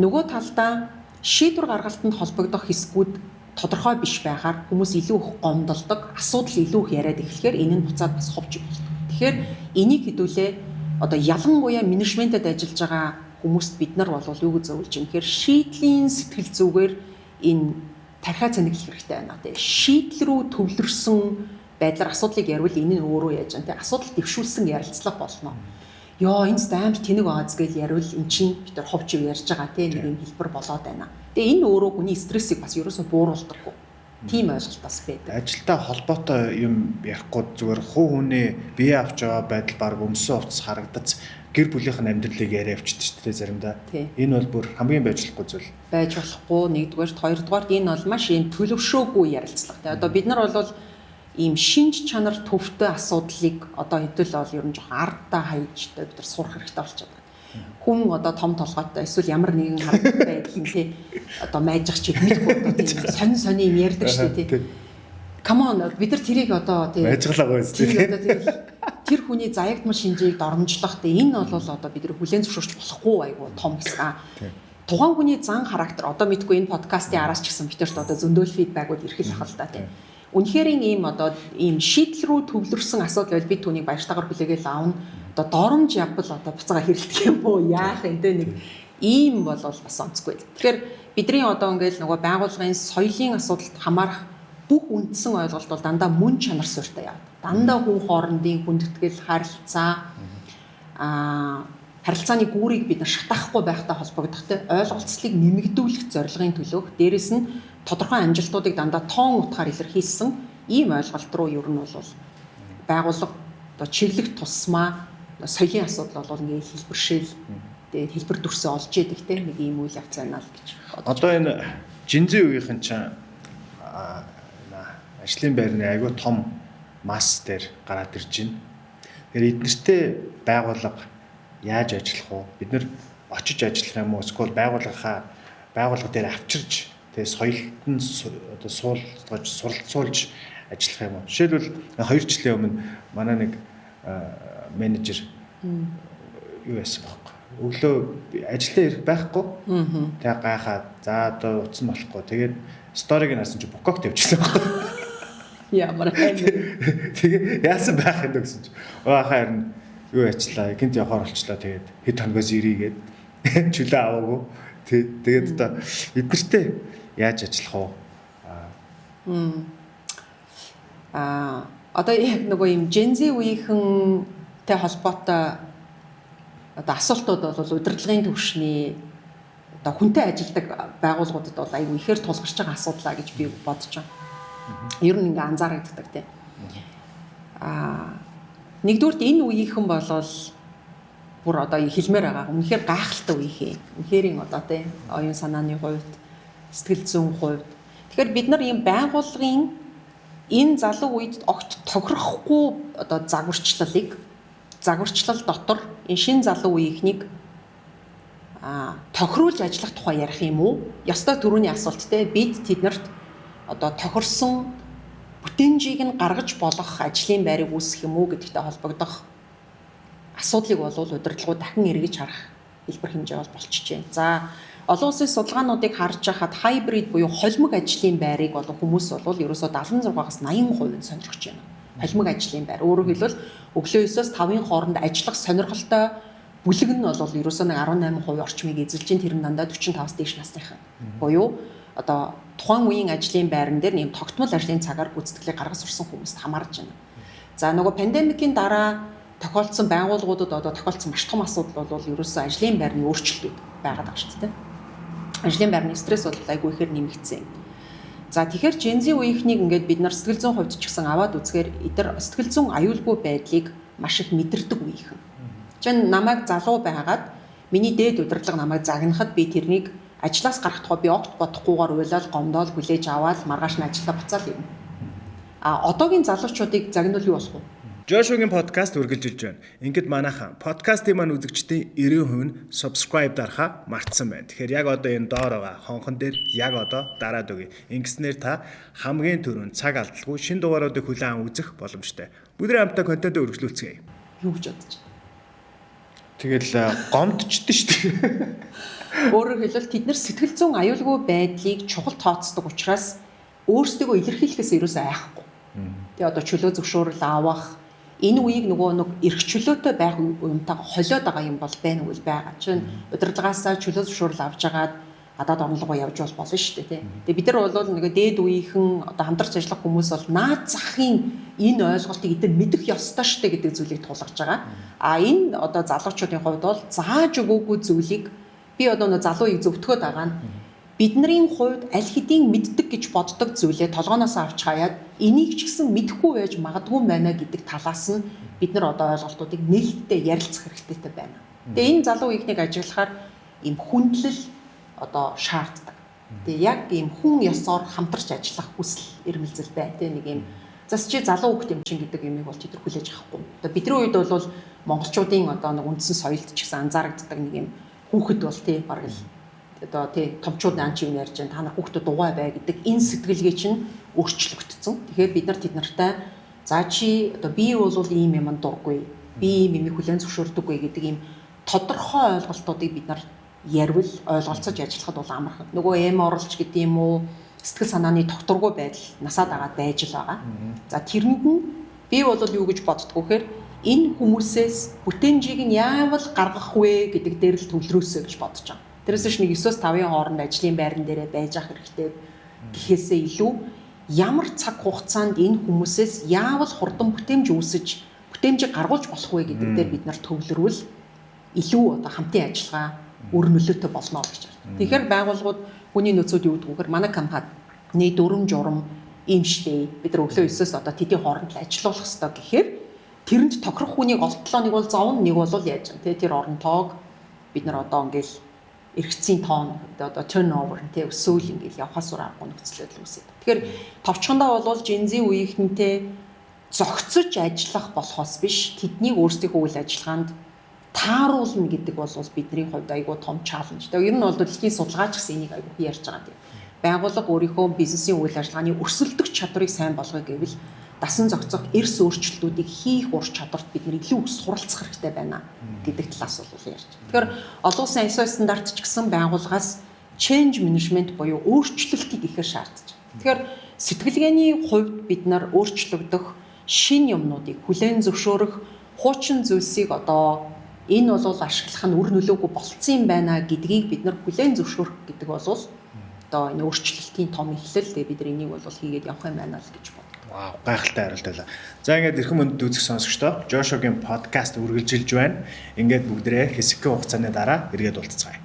Нөгөө талдаа шийдвэр гаргалтанд холбогдох хэсгүүд тодорхой биш байхаар хүмүүс илүү их гомдолдог, асуудал илүү их яриад эхлэхээр энэ нь буцаад бас ховж болдог. Тэгэхээр энийг хэдүүлээ одоо ялангуяа менежментэд ажиллаж байгаа хүмүүст бид нар бол юу гэж зөвлөж юм гэхээр шийдлийн сэтгэл зүгээр энэ тархиа цэнэглэх хэрэгтэй байна. Тэгээ шийдэл рүү төвлөрсөн байдлаар асуудлыг ярил энэ нь өөрөө яаж юм те асуудал дэвшүүлсэн ярилцлага болно. Яа энэ амар тэнэг ааз гэж ярил эн чинь бид нар ховж ярьж байгаа те нэг юм хэлбэр болоод байна. Тэгээ энэ өөрөө хүний стрессийг бас ерөөсөө бууруулдаггүй. Тийм ойлголт бас байдаг. Ажилтай холбоотой юм ярихгүй зүгээр хуу хүнээ бие авч байгаа байдал баг өмсөн хувцас харагдац гэр бүлийнхэн амьдралыг яриа авчихдээ шүү дээ заримдаа. Энэ бол бүр хамгийн байж болохгүй зүйл. Байж болохгүй. Нэгдүгээрт, хоёрдугаарт энэ бол маш юм төлөвшөөгүй ярилцлага. Тэгээ одоо бид нар бол ийм шинж чанар төвтэй асуудлыг одоо хэдүүл бол ер нь жоохон ардаа хайжтай бид нар сурах хэрэгтэй болчиход байна. Хүн одоо том толгойтой эсвэл ямар нэгэн харагдах байдлын тий одоо майжих ч мэдгүй одоо тийм сонин юм ярьдаг шүү дээ тий. Come on бид нар тэрийг одоо тий майжглаа гоёс тий. Тэр хүний заягдмал шинжийг доромжлох тий энэ бол одоо бид нар хүлээн зөвшөөрч болохгүй айгу том хэсэг. Тухайн хүний зан характер одоо мэдгүй энэ подкастын араас ч гэсэн бидэрт одоо зөндөөл фидбэкүүд ирэх л хал та тий. Үнэхээр ийм одоо ийм шийдэл рүү төвлөрсөн асуудал байл би түүнийг баяртайгаар хүлээгээл аавна. Одоо доромж явбал одоо буцаага хэрэлдэх юм уу яах энэ нэг ийм бол бас онцгүй. Тэгэхээр бидний одоо ингээл нөгөө байгууллагын соёлын асуудалд хамаарах бүх үндсэн ойлголт бол дандаа мөн чанар суурьтай явна. Дандаа хүн хоорондын хүндэтгэл, харилцааны гүүрийг бид шатаахгүй байхтай холбогдохтой ойлголцлыг нэмэгдүүлэх зорилгын төлөөх дээрэс нь тодорхой амжилтуудыг дандаа тоон утгаар илэрхийлсэн ийм ойлголт руу ер нь бол байгууллага одоо чиглэх тусмаа соёлын асуудал бол ингээ хэлбэршээл тэгээд хэлбэр дүрсээ олж яадаг те нэг ийм үйл явц байна л гэж бодож. Одоо энэ жинзээ үеийнхэн чинь ажлын байрны айгүй том масс дээр гараад ирж байна. Тэгэхээр эднэртэй байгууллага яаж ажиллах вэ? Бид нэр очиж ажиллах юм уу? Эсвэл байгууллага дээр авчирж тэгээ соёлт нь одоо суралцуулж ажиллах юм уу? Жишээлбэл 2 жилийн өмнө манай нэг менежер юу яасан баахгүй. Өглөө ажиллаа ирэх байхгүй. Тэгээ гайхаад за одоо утсан болохгүй. Тэгээд сториг нь харсан чи букок тавьчихсан байхгүй. Ямар амир. Тэгээ яасан байх юм гэсэн чи харин юу ячлаа. Гинт явахаар болчлаа. Тэгээд хэд хоногоос ирийгээд чөлөө аваагүй. Тэгээд одоо эднэртэй яаж ажиллах вэ? Одоо яг нөгөө юм Gen Z үеийнхэнтэй холбоотой одоо асуултууд бол удирдлагын түвшний одоо хүнтэй ажилладаг байгууллагуудад бол аюу ихээр тулгарч байгаа асуудлаа гэж би бодож байна. Ер нь ингээ анзаарэгддэг тийм. Нэгдүгürt энэ үеийнхэн болол бүр одоо хэлмээр байгаа. Үнэхээр гайхалтай үеийн. Үнэхэрийн одоо тийм оюун санааны хувьд, сэтгэл зүйн хувьд. Тэгэхээр бид нар ийм байгууллагын энэ залуу үед огт тохирохгүй одоо загварчлал дотор энэ шин залуу үеийнхнийг тохируулж ажиллах тухай ярих юм уу? Ёстой түрүүний асуулттэй бид тэднэрт одоо тохирсон бүтээнжийг нь гаргаж болох ажлын байрыг үүсгэх юм уу гэдэгтэй холбогдох асуудлыг бол удирдлагууд дахин эргэж харах хэлбэр хэмжээ бол болчихжээ. За олон улсын судалгаануудыг харж байхад хайбрид буюу холимог ажлын байрыг бол хүмүүс бол ерөөсөө 76-аас 80% сонирхож байна. Холимог ажлын байр. Өөрөөр хэлбэл өглөө 9-өөс 5-ын хооронд ажиллах сонирхолтой бүлэг нь бол ерөөсөө нэг 18% орчмыг эзэлж ин тэр нь дандаа 45-аас дээш насныхан. Буюу одоо тухайн үеийн ажлын байран дээр нэм тогтмол ажлын цагаар гүйцэтгэлийг гаргаж сурсан хүмүүст хамаарж байна. За нөгөө пандемикийн дараа тохиолдсон байгууллагуудад одоо тохиолдсон маш том асуудал бол ерөөсөө ажлын байрны өөрчлөлтүүд байгаад байгаа шүү дээ. Ажлын байрны стресс бол айгүй ихээр нэмэгдсэн. За тэгэхээр Gen Z үеийнхнийг ингээд бид нар сэтгэл зүйн хувьд ч гэсэн аваад үзэхээр эдгээр сэтгэл зүйн аюулгүй байдлыг маш их мэдэрдэг үеийнхэн. Жин намайг залуу байгаад миний дээд удирдлага намайг загнахад би тэрнийг ажлаас гарах тухай би огт бодохгүйгээр уйлал гомдоол хүлээж аваад маргааш нь ажиллаа буцаал юм. Одоогийн залуучуудыг загнуул юу болох вэ? Жошугийн подкаст үргэлжилж байна. Ингээд манайхан подкастын маань үзэгчдийн 90% нь subscribe дарахаа мартсан байна. Тэгэхээр яг одоо энэ доор байгаа хонхон дээр яг одоо дараад өгье. Ингэснээр та хамгийн түрүүнд цаг алдалгүй шинэ дугааруудыг хүлээн үзэх боломжтой. Бүгдээ хамтдаа контентоо үргэлжлүүлцгээе. Юу гэж бодож байна? Тэгэл гомдчихдээ шүү дээ. Өөрөөр хэлбэл тэд нар сэтгэл зүйн аюулгүй байдлыг чухал тооцдог учраас өөрсдөө илэрхийлэхээс ерөөсөө айхгүй. Тэгээ одоо чөлөө зөвшөөрөл авах энэ үеийг нөгөө эрх чөлөөтэй байх юмтайгаа холиод байгаа юм бол байна уу байгаа. Чинь удирдлагаасаа чөлөө зөвшөөрөл авч агаад гадаад орлогоо явж болно шүү дээ тий. Тэгээ бид нар бол нэг дээд үеийнхэн одоо хамтарч ажиллах хүмүүс бол наад захын энэ ойлголтыг эдгээр мэдэх ёстой шүү дээ гэдэг зүйлийг тулгарч байгаа. Энэ одоо залуучуудын хувьд бол зааж өгөөгүй зүйлийг би одоо нэг залууийг зөвтгөөд байгаа нь бидний хувьд аль хэдийн мэддэг гэж боддог зүйлээ толгооноос авч хаяад энийг ч гэсэн мэдэхгүй байж магадгүй байна гэдэг талаас нь бид нар одоо ойлголтуудыг нээлттэй ярилцах хэрэгтэй байна. Тэгээ энэ залуу ихнийг ажиллахаар ийм хүндлэл одоо шаарддаг. Тэгээ яг ийм хүн ёсоор хамтарч ажиллах хүсэл эрмэлзэл бай. Тэгээ нэг ийм зас чи залуу хүүхд юм чин гэдэг юмыг бол тэд хүлээж авахгүй. Одоо бидний үед бол монголчуудын одоо нэг үндсэн соёлд ч гэсэн анзаарагддаг нэг ийм хүүхэд бол тий бараг л одоо тий томчууд наан чи юу ярьж байна та нар хүүхдүүд дугуй бай гэдэг энэ сэтгэлгээ чинь өөрчлөгдсөн. Тэгэхээр бид нар тэд нартай за чи одоо би бол ийм юмд дурггүй. Би ийм юмыг хүлээн зөвшөөрдөггүй гэдэг ийм тодорхой ойлголтуудыг бид нар ярил ойлголцож ажиллахад бол амархан. Нөгөө эм оруулж гэдэг юм уу сэтгэл санааны тогтворгүй байдал насаад агаад байж л байгаа. За тэрэнд нь би бол юу гэж боддгоо гэхээр энэ хүмүүсээс бүтээнжийг нь яавал гаргах вэ гэдэг дээр л төвлөрөөсэй гэж бодож байгаа. Тэрээс чинь 9-өөс 5-ын хооронд ажлын байран дээрээ байж ах хэрэгтэй гэхээсээ илүү ямар цаг хугацаанд энэ хүмүүсээс яавал хурдан бүтээмж үүсэж бүтээмжийг гаргуулж болох вэ гэдэг дээр бид нар төвлөрвөл илүү одоо хамтын ажиллагаа үр нөлөөтэй болно гэж байна. Тэгэхээр байгууллагууд хүний нөөцүүд юу гэдэг вэ гэхээр манай компани дүрм журам ийм штэ бид нар өглөө 9-өөс одоо тэдний хооронд л ажиллах хэрэгтэй гэхээр тэрэнд тохирох хүнийг олтлоо нэг бол зовно нэг бол яаж юм те тэр орон тоог бид нар одоо ингээл эргэцийн тоон одоо turnover те өсөөл ингээл явахаас өөр аргагүй нөхцөл байдал үүсэв. Тэгэхээр товчхондоо бол Gen Z үеийнхэнтэй зохицож ажиллах болохоос биш тэднийг өөрсдийнхөө үйл ажиллагаанд тааруулна гэдэг бол бидний хувьд айгүй том чаленж. Тэгээ ер нь бол дэлхийн судалгаач гэсэн энийг айгүй ярьж байгаа юм. байгууллага өөрийнхөө бизнесийн үйл ажиллагааны өрсөлдөх чадварыг сайн болгоё гэвэл дасан зохицох эрс өөрчлөлтүүдийг хийх ур чадварт бид нар илүү суралцах хэрэгтэй байна гэдэг талаас бол ярьж. Тэгэхээр олон улсын ISO стандарт ч гэсэн байгууллагаас change management буюу өөрчлөлтийг ихээр шаардж байна. Тэгэхээр сэтгэлгээний хувьд бид нар өөрчлөгдөх шинэ юмнуудыг хүлээн зөвшөөрөх хуучин зүйлсийг одоо энэ бол ашиглах нь үр нөлөөгүй болцсон юм байна гэдгийг бид нар хүлээн зөвшөөрөх гэдэг бол одоо энэ өөрчлөлтийн том эхлэл. Тэгээ бид нар энийг бол хийгээд явах юм байна л гэж боддог. Вау, гайхалтай хариулт байлаа. За ингээд эрхэм мөндөд үзэх сонсогчдоо Жошогийн подкаст үргэлжилж байна. Ингээд бүгдээ хэсэгхэн хугацааны дараа эргээд уулзцгаая.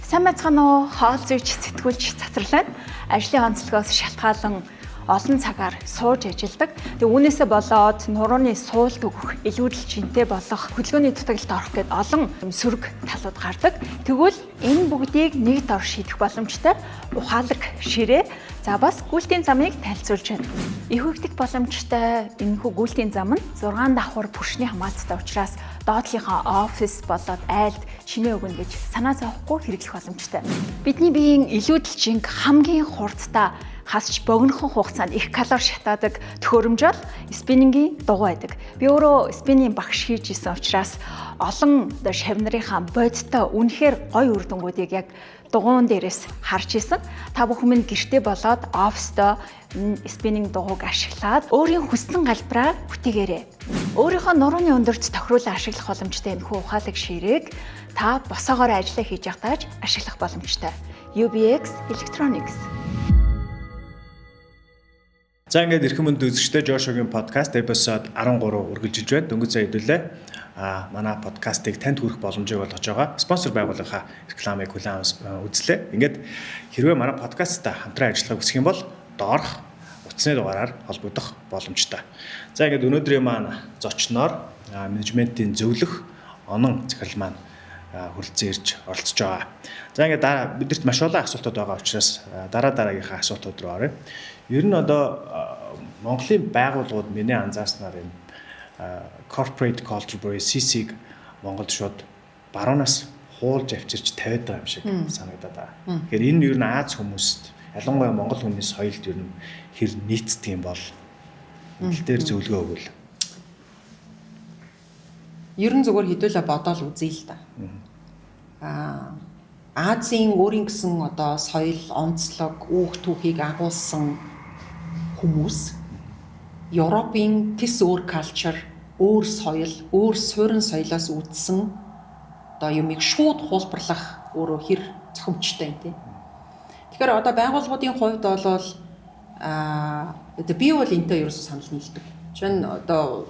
Сайн байцгаана уу? Хоол зүйч сэтгүүлч цацралаа. Ажлын онцлогоос шалтгаалan олон цагаар сууж ажилладаг. Тэгээ үүнээсээ болоод нурууны суулт өгөх, илүүдэл жинтэй болох хөдөлгөөний дутагдлалд орох гэд олон сөрөг талууд гардаг. Тэгвэл энэ бүгдийг нэг дор шийдэх боломжтой ухаалаг ширээ. За бас гүйлтийн замыг танилцуулж байна. Их хөвгдөх боломжтой энэхүү гүйлтийн зам нь 6 давхар пүршний хамааттай учраас доотлынхаа офис болоод айлд чимээ өгнө гэж санаа зовхгүй хэрэглэх боломжтой. Бидний биеийн илүүдэл жинг хамгийн хурдтай хасч богинохон хугацаанд их калори шатаадаг төхөөрөмж бол спиннингийн дугуй байдаг. Би өөрөө спиннинг багш хийж исэн учраас олон шавнарынхаа бодиттой үнэхээр гоё үр дүнгуудыг яг дугуун дээрээс харж исэн. Та бүхэн минь гэртээ болоод оффистоо спиннинг дугуйг ашиглаад өөрийн хүссэн галбараа бүтээгээрэй. Өөрийнхөө нурууны өндөрт тохируулан ашиглах боломжтой энэхүү ухаалаг ширээг та босоогоор ажиллаа хийж явахдаа ашиглах боломжтой. UBX Electronics. За ингээд эрхэм мөндөд үзэгчдээ Жошогийн подкаст эпизод 13 үргэлжилж байна. Дөнгөж сая хэдүүлээ. Манай подкастыг танд хүрэх боломжийг олгож байгаа спонсор байгууллагынхаа рекламыг хүлээн үзлээ. Ингээд хэрвээ манай подкасттай хамтран ажиллахыг хүсэх юм бол доорх утасны дугаараар холбогдох боломжтой. За ингээд өнөөдрийн маань зочноор менежментийн зөвлөх онон захирал маань хүрэлцэн ирж оролцож байгаа. За ингээд бидэрт маш олон асуултууд байгаа учраас дараагийнхаа асуултууд руу оръё. Ер нь одоо Монголын байгууллагууд миний анзаарснаар энэ corporate culture буюу CC-г Монголд шууд баруунаас хуулж авчирч тавиад байгаа юм шиг санагдаад байна. Тэгэхээр энэ ер нь Аз хүмүүст ялангуяа Монгол хүний соёлд ер нь хэр нийцдэг юм бол энэ дээр зөвлөгөө өгвөл. Ер нь зөвхөн хэдүүлээ бодоол үзье л да. Азийн өөрийн гэсэн одоо соёл, онцлог, үүх түүхийг агуулсан хүмүүс Европын тис өөр culture, өөр соёл, өөр суурин соёлоос үүдсэн одоо юмыг шууд хуулбарлах өөрөө хэр зохимжтой юм тий. Тэгэхээр одоо байгууллагуудын хувьд бол би бол энэтэй ерөөсөө санал нийлдэг. Жишээ нь одоо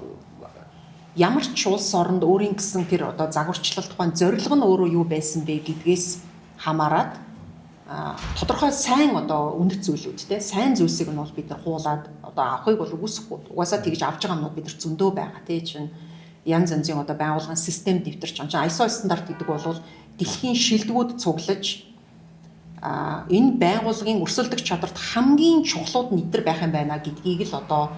ямар ч улс оронд өөрийн гэсэн тэр одоо загварчлалт тухайн зорилго нь өөрөө юу байсан бэ гэдгээс хамаарат тодорхой сайн одоо үнэт зүйлүүдтэй сайн зүйлсийг нь бол бид нар хуулаад одоо авахыг бол үгүйсэхгүй. Угаасаа тэгж авч байгаа юмнууд бид нар зөндөө байгаа тий чинь янз янзын одоо байгууллагын систем дэвтэрч байгаа. ISO стандарт гэдэг бол дэлхийн шилдэгүүд цуглаж энэ байгууллагын өрсөлдөх чадварт хамгийн чухлууд нэтер байх юм байна гэдгийг л одоо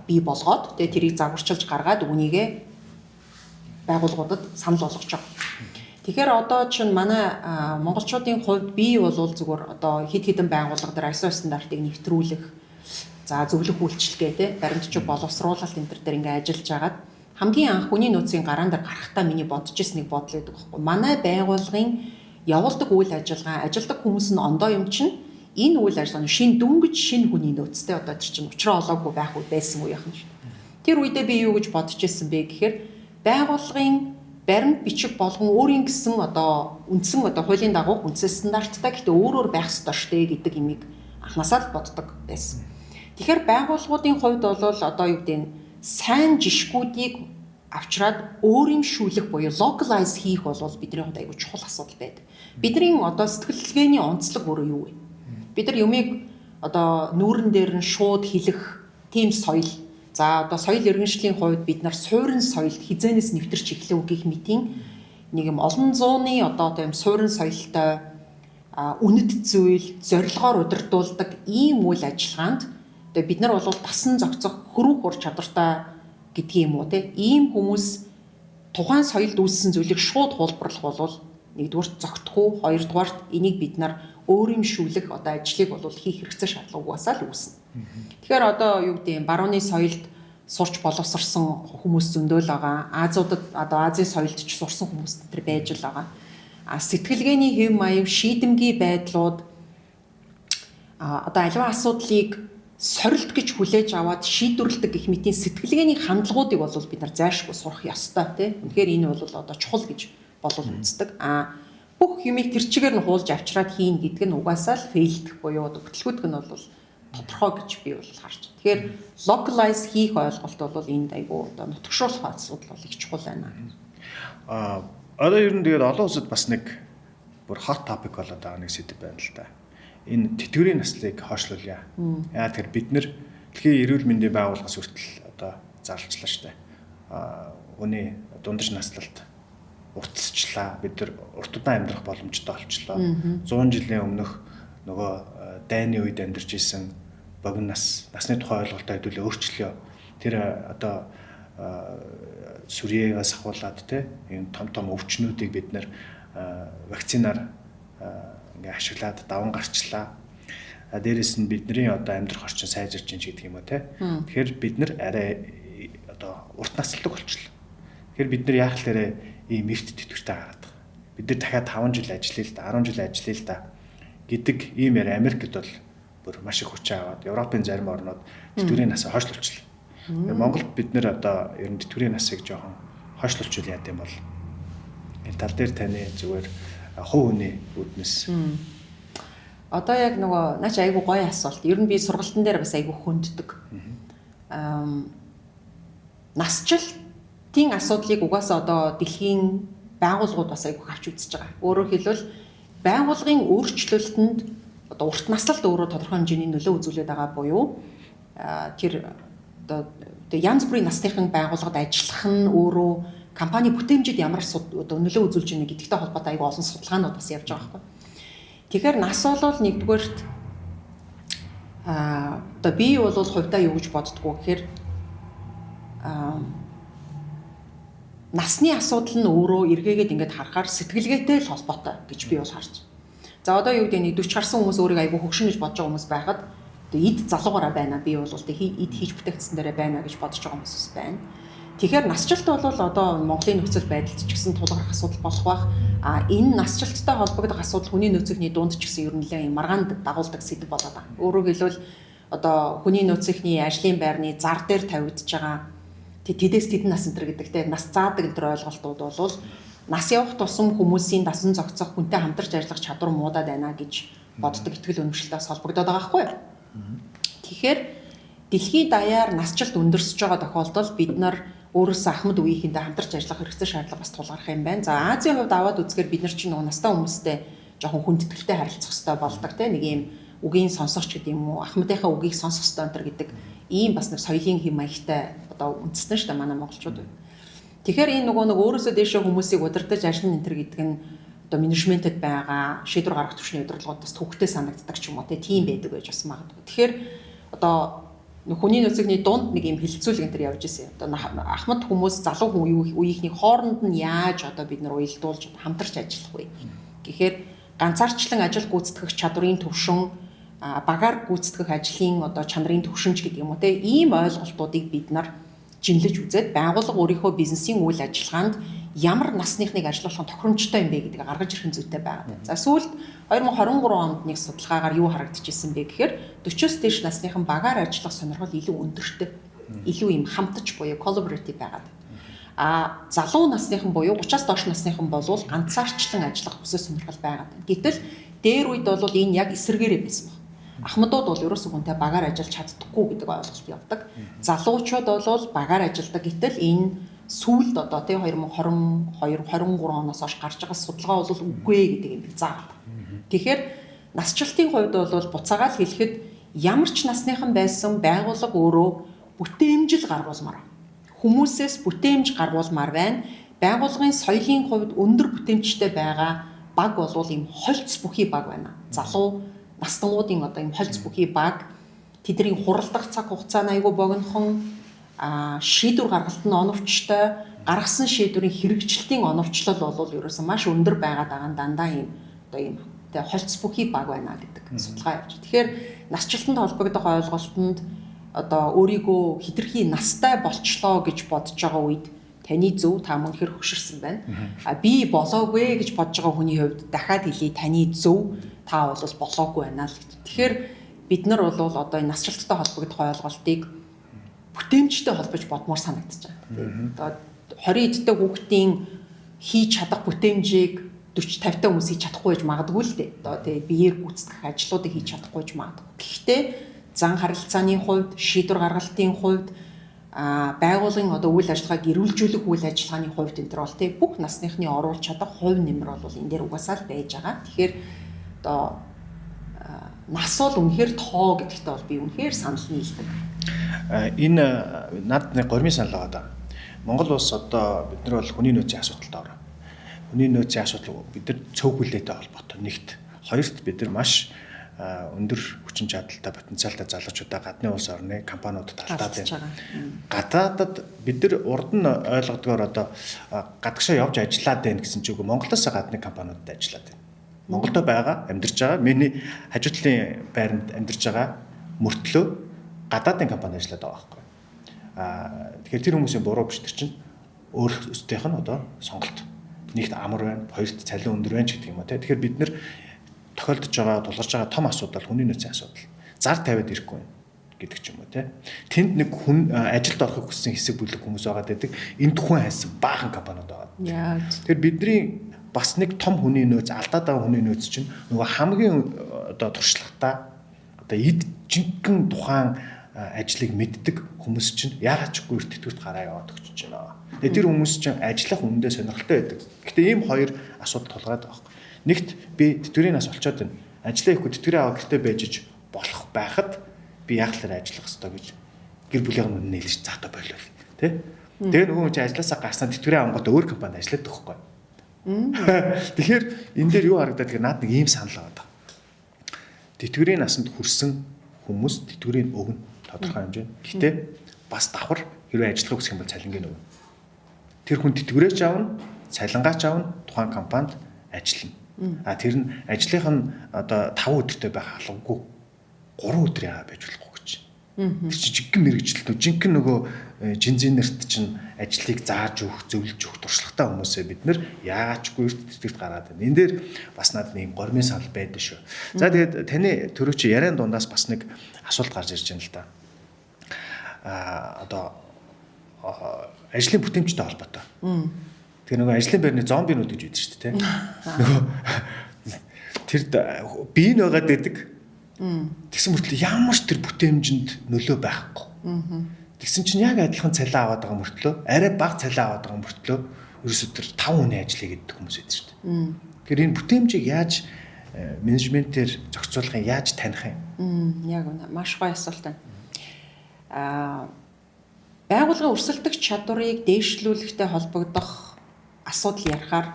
бий болгоод тэгээ тэрийг загварчилж гаргаад үүнийгээ байгууллагуудад санал болгож байгаа. Тэгэхээр одоо чинь манай монголчуудын хувьд би бол зүгээр одоо хэд хэдэн байгууллага дээр ISO стандартыг нэвтрүүлэх за зөвлөх үйлчилгээ те баримтчиг боловсруулалт энэ төр дээр ингээ ажиллаж хагаад хамгийн анх хүний нөөцийн гараан дээр гарахтаа миний бодож ирснийг бодлоо гэдэг байхгүй. Манай байгууллагын явуулдаг үйл ажиллагаа ажилдаг хүмүүс нь ондоо юм чинь энэ үйл ажиллагааны шин дөнгөж шин хүний нөөцтэй одоо тэр чинь учраа олоогүй байх үе байсан үе яхан шүү. Тэр үедээ би юу гэж бодож ирсэн бэ гэхээр байгууллагын баримт бичиг болгон өөрийн гэсэн одоо үндсэн одоо хуулийн дагуу үндсэн стандарттай гэхдээ өөрөөр байх ёстой штэ гэдэг имийг анханасаа л боддог байсан. Тэгэхээр байгууллагуудын хувьд бол одоо юу гэдэг нь сайн жишгүүдийг авчраад өөрийн шүүлэх буюу localize хийх бол бидний хувьд аягүй чухал асуудал байдаг. Бидний одоо сэтгэлгээний онцлог өөрөө юу вэ? Бид нар юмыг одоо нүүрэн дээр нь шууд хэлэх тийм соёл. За одоо соёл иргэншлийн хувьд бид нар суурин соёлд хизээнээс нэвтэрч эхлэв гэх мэтийн нэг юм олон зууны одоо тийм суурин соёлтой үнэт зүйл зорилгоор удирдуулдаг ийм үйл ажиллагаанд одоо бид нар бол тасан зохицох хөрөг ур чадвартай гэдгийг юм уу те ийм хүмүүс тухайн соёлд үүссэн зүйлийг шууд хуулбарлах бол нэгдүгээр зогтохгүй, хоёрдугаар энийг бид нар өөрөмшүүлэх одоо ажлыг бол хийх хэрэгцээ шаардлагагүй басаа л үүснэ. Тэгэхээр одоо юу гэдэг барууны соёлд сурч боловсрсон хүмүүс зөндөл байгаа. Азиудад одоо Азийн соёлд ч сурсан хүмүүс тэр байж л байгаа. Сэтгэлгээний хэв маяг, шийдэмгий байдлууд одоо аливаа асуудлыг сорилт гэж хүлээж аваад шийдвэрлэдэг гэх мэтийн сэтгэлгээний хандлагуудыг бол бид нар зайлшгүй сурах ёстой тий. Үнэхээр энэ бол одоо чухал гэж үздэг. Бүх юмыг тэр чигээр нь хуулж авчраад хийн гэдэг нь угаасаа л фейлдэх буюу бүтлгүүдг нь бол тодорхой гэж би бол харж. Тэгэхээр localize хийх ойлголт бол энд айгүй одоо нутагшуулах асуудал бол их чухал байна. Одоо ер нь тэгээд олон улсад бас нэг бүр hot topic болоод байгаа нэг сэдв байна л да. Энэ тэтгэврийн наслыг хойшлуулъя. Яагаад тэгэхээр бид нэр дэлхийн эрүүл мэндийн байгууллагаас хүртэл одоо зарлчлаа штэ. Хүний дундаж наслалт уртсчлаа. Бид нар урт удаан амьдрах боломжтой болчлоо. 100 жилийн өмнөх нөгөө дайны үед амьдарч исэн богино насны тухай ойлголтоо хэдүүлээ өөрчлөлөө. Тэр одоо сүрьеэгээс ахуулаад те энэ том өвчнүүдийг бид нэр вакцинаар ингээ ашиглаад даван гарчлаа. Дээрээс нь бидний одоо амьдрах орчин сайжирч ин гэдэг юм уу те. Тэгэхээр бид нар арай одоо урт наслдаг болчихлоо. Тэгэхээр бид нар яах лээрээ ийм эрт тэтгэвртэй гараад байгаа. Бид нар дахиад 5 жил ажиллая л да, 10 жил ажиллая л да гэдэг ийм яриа Америкт бол бүр маш их хүч аваад Европын зарим орнууд тэтгэврийн насаа хойшлуулчихлаа. Монголд бид нэр одоо ер нь тэтгэврийн насыг жоохон хойшлуулчул яа гэм бол энэ тал дээр таны зүгээр хувь хүний үднэс. Одоо яг нөгөө наач айгу гоё асуулт. Ер нь би сургалтын дээр бас айгу хөнддөг. Насжилтын асуудлыг угаасаа одоо дэлхийн байгууллагууд бас айгу авч үзэж байгаа. Өөрөөр хэлбэл байгууллагын өөрчлөлтөнд одоо урт наслалт өөрөө тодорхой хэмжээний нөлөө үзүүлээд байгаа буюу тэр одоо янз бүрийн насныхын байгууллагад ажиллах нь өөрөө компани бүтээмжид ямар одоо нөлөө үзүүлж байна гэдэгтэй холбоотой айгүй олон судалгаанууд бас явж байгаа байхгүй. Тэгэхээр нас бол нэгдүгээрт одоо би бол хувьдаа юу гэж боддгоо гэхээр насны асуудал нь өөрөө эргээгээд ингээд харахаар сэтгэлгээтэй л холбоотой гэж би бол харж. За одоо юу гэдэг нь 40 гарсан хүмүүс өөрийг айгүй хөгшин гэж бодож байгаа хүмүүс байхад эд залуугаараа байна. Би бол эд хийж бүтээгдсэн дээрээ байна гэж бодож байгаа хүмүүс байна. Тэгэхээр насжилт бол одоо Монголын нөхцөл байдалд ч гэсэн тулгарх асуудал болох бах. Энэ насжилттай холбогдох асуудал хүний нөөцийнхний дунд ч гэсэн ер нь нэлээд маргаанд дагуулдаг сэдв болоод байна. Өөрөөр хэлбэл одоо хүний нөөцийнхний ажлын байрны зар дээр тавигдж байгаа тэдэс тэдэн нас энэ гэдэгтэй нас заадаг энэ ойлголтууд бол нас явах тусам хүмүүсийн дасан зохицох хүнтэй хамтарч ажиллах чадвар муудаад байна гэж боддог итгэл үнэмшилтээс холбогдоод байгаа байхгүй юу? Тэгэхээр дэлхийн даяар насжилт өндөрсөж байгаа тохиолдолд бид нар өөрөөсөө ахмад үеийнхэндээ хамтарч ажиллах хэрэгцээ шаардлага бас тулгарх юм байна. За Азийн хувьд аваад үзэхээр бид нар чинь нөгөө настай хүмүүстэй жоохон хүндэтгэлтэй харилцах хэрэгтэй болдог тийм нэг юм үгийн сонсогч гэдэг юм уу ахмадынхаа үгийг сонсох хэрэгтэй өнтер гэдэг ийм бас нэг соёлын хэм маягтай одоо үндэснэ шүү дээ манай монголчууд. Тэгэхээр энэ нөгөө нэг өөрөөсөө дээшээ хүмүүсийг удирдах ажлын энтер гэдэг нь одоо менежментэд байгаа шийдвэр гаргах төвчний удирдлагуудаас төвхтэй санагддаг ч юм уу тийм байдаг байж бас магадгүй. Тэгэхээр одоо хүний нөөцийн дунд нэг юм хилцүүлэг энэ төр явж ирсэн. Одоо ахмад хүмүүс залуу хүн үеийнхний хооронд нь яаж одоо бид нар уялдуулж хамтарч ажиллах вэ гэхээр ганцаарчлан ажил гүйцэтгэх чадварын төвшин багаар гүйцэтгэх ажлын одоо чанарын төвшинч гэдэг юм уу те ийм ойлголтуудыг бид нар жинлэж үзээд байгууллага өөрийнхөө бизнесийн үйл ажиллагаанд ямар насныхныг ажиллуулах тохиромжтой юм бэ гэдгийг гаргаж ирэх зүйтэй байгаа. За сүүлд 2023 онд нэг судалгаагаар юу харагдчихсэн бэ гэхээр 40-с дээш насныхан багаар ажиллах сонирхол илүү өндөртэй. Илүү юм хамтаж буюу collaborative байгаад. Залуу насныхан буюу 30-аас доош насныхан болвол ганцаарчлан ажиллах хүсэл сонирхол байгаад байна. Гэтэл дээр үед бол энэ яг эсэргээрээ байсан байна. Ахмадууд бол ерөөсөө хүнтэй багаар ажиллаж чаддаггүй гэдэг ойлголт явдаг. Залуучууд бол багаар ажилладаг. Гэтэл энэ сүүлд одоо тий 2022 23 оноос хойш гарч байгаа судалгаа бол үгүй гэдэг юм заагаад. Тэгэхээр насжилтын хувьд бол буцаагаал хэлэхэд ямар ч насныхан байсан байгууллага өөрөө бүтээмжил гаргуулмаар. Хүмүүсээс бүтээмж гаргуулмаар байна. Байгууллагын соёлын хувьд өндөр бүтээмжтэй байгаа баг бол ийм хольц бүхий баг байна. Залуу настангуудын одоо ийм хольц бүхий баг тэдний хуралдах цаг хугацаа нь айгүй богинохон шийдвэр гаргалт нь оновчтой, гаргасан шийдвэрийн хэрэгжилтийн оновчлол бол ерөөсөн маш өндөр байгаад байгаа нь дандаа ийм тэгээ холц бүхий баг байна гэдэг судалгаа явж. Тэгэхээр насжилтанд холбогдох ойлголтод одоо өөрийгөө хитрхи настай болчлоо гэж бодож байгаа үед таны зөв та мөн хэр хөшөрсөн байна. Би болоогүй гэж бодож байгаа хүний хувьд дахиад хэлий таны зөв та бол болоогүй байна л гэж. Тэгэхээр бид нар бол одоо энэ насжилттай холбогдох ойлголтыг бүтээмжтэй холбож бодмоор санагдаж байна. Одоо 20 эдтэй хүүхдийн хийж чадах бүтээмжийг 40 50 та хүмүүс хийж чадахгүй байж магадгүй л дээ. Одоо тэгээ биеэр гүйцэтгэх ажлуудыг хийж чадахгүй байж магадгүй. Гэхдээ зан харилцааны хувьд, шийдвэр гаргалтын хувьд, байгууллагын одоо үйл ажиллагааг эрүүлжүүлэх үйл ажиллагааны хувьд энэ төр бол тэг бүх насныхны оруулж чадах хувь нэмэр бол энэ дээр угаасаа л байж байгаа. Тэгэхээр одоо нас бол үнэхээр тоо гэдэгтээ бол би үнэхээр санал нийлдэг. Энэ над нэг гормын санал байгаа да. Монгол улс одоо бид нар бол хүний нөөцийн асуудалтай орно. Хүний нөөцийн асуудал бид нар цөв хүлээтэй холбоотой. Нэгт, хоёрт бид нар маш өндөр хүчин чадалтай потенциалтай залуучуудаа гадны улс орны компаниудад алдаад байна. Гадаадад бид нар урд нь ойлгодгоор одоо гадагшаа явж ажиллаад байна гэсэн чинь Монголоос гадны компаниудад ажиллаад байна. Монголд байгаа амьдарч байгаа миний хажуу талын байранд амьдарч байгаа мөртлөө гадаадын компани ажиллаад байгаа байхгүй. Тэгэхээр тэр хүмүүсийн буруу биш тэр чинь өөрсдийнх нь одоо сонголт. Нэгт амар байна, хоёрт цалин өндөр байна ч гэдэг юм уу те. Тэгэхээр бид нэр тохиолдож байгаа, тулгарч байгаа том асуудал хүний нөөцийн асуудал. Зар тавиад ирэхгүй гэдэг ч юм уу те. Тэнд нэг хүн ажилд орохыг хүссэн хэсэг бүлэг хүмүүс байгаа гэдэг. Энд хүн хайсан баахан компаниуд байгаа. Тэгэхээр бидний бас нэг том хүний нөөц, алдаад байгаа хүний нөөц чинь нөгөө хамгийн одоо туршлагатай одоо эд жинхэнэ тухайн ажлыг мэддэг хүмүүс чинь яагаад ч үгүй тэтгэврт гараа яваад өгч байна. Тэгээ тэр хүмүүс чинь ажиллах үнэндээ сонирхолтой байдаг. Гэхдээ ийм хоёр асуудал тулгараад байгаа юм. Нэгт би тэтгэврийн нас олцоод байна. Ажлаа ихгүй тэтгэврийн аваа гэртээ байж болох байхад би яг л ажиллах ёстой гэж гэр бүлийн үнэ нээлж заатаа болов. Тэ? Тэгээ нөгөө хүн чинь ажилласаа гарснаа тэтгэврийн авангууд өөр компанид ажиллаад өгөхгүй. Тэгэхээр энэ дээр юу харагдаад тэгэхээр наад нэг ийм санал байгаа. Тэтгэврийн насанд хүрсэн хүмүүс тэтгэврийн өгнө тодорхой хэмжээнд. Гэхдээ бас давхар хэрвээ ажиллах хүсэх юм бол цалингийн өгнө. Тэр хүн тэтгэврээч аавна, цалингаач аавна, тухайн компанид ажиллана. Тэр нь ажлынх нь одоо 5 өдөртэй байх албагүй 3 өдөр яа байж болохгүй гэж. Тэр чинь жинхэнэ мэрэгчлэлтөө жинхэнэ нөгөө жинзинерт чинь ажлыг зааж өгөх, зөвлөж өгөх туршлагатай хүмүүсээ бид нэр яагаачгүй эрт гараад байна. Энэ дээр бас надад нэг гормын санал байдаг шүү. За тэгээд таны төрөч яриан дундаас бас нэг асуулт гарч ирж байна л да. Одоо ажлын бүтээмжтэй холбоотой. Тэр нөгөө ажлын байрны зомбинууд гэж үүдэж шүү дээ. Нөгөө тэр бие нь байгаад байдаг. Тэгсэн мөртлөө ямар ч тэр бүтээмжинд нөлөө байхгүй. Тэгсэн чинь яг адилхан цалин аваад байгаа мөртлөө арай бага цалин аваад байгаа мөртлөө ерөөсөө тэр 5 хүний ажлыг гэдэг хүмүүс байдаг шүү дээ. Тэгэхээр энэ бүтээмжийг яаж менежментээр зохицуулахын яаж таних юм? Яг үнэ маш гоё асуулт байна. Байгууллагын өрсөлдөх чадварыг дээшлүүлэхтэй холбогдох асуудал ярихаар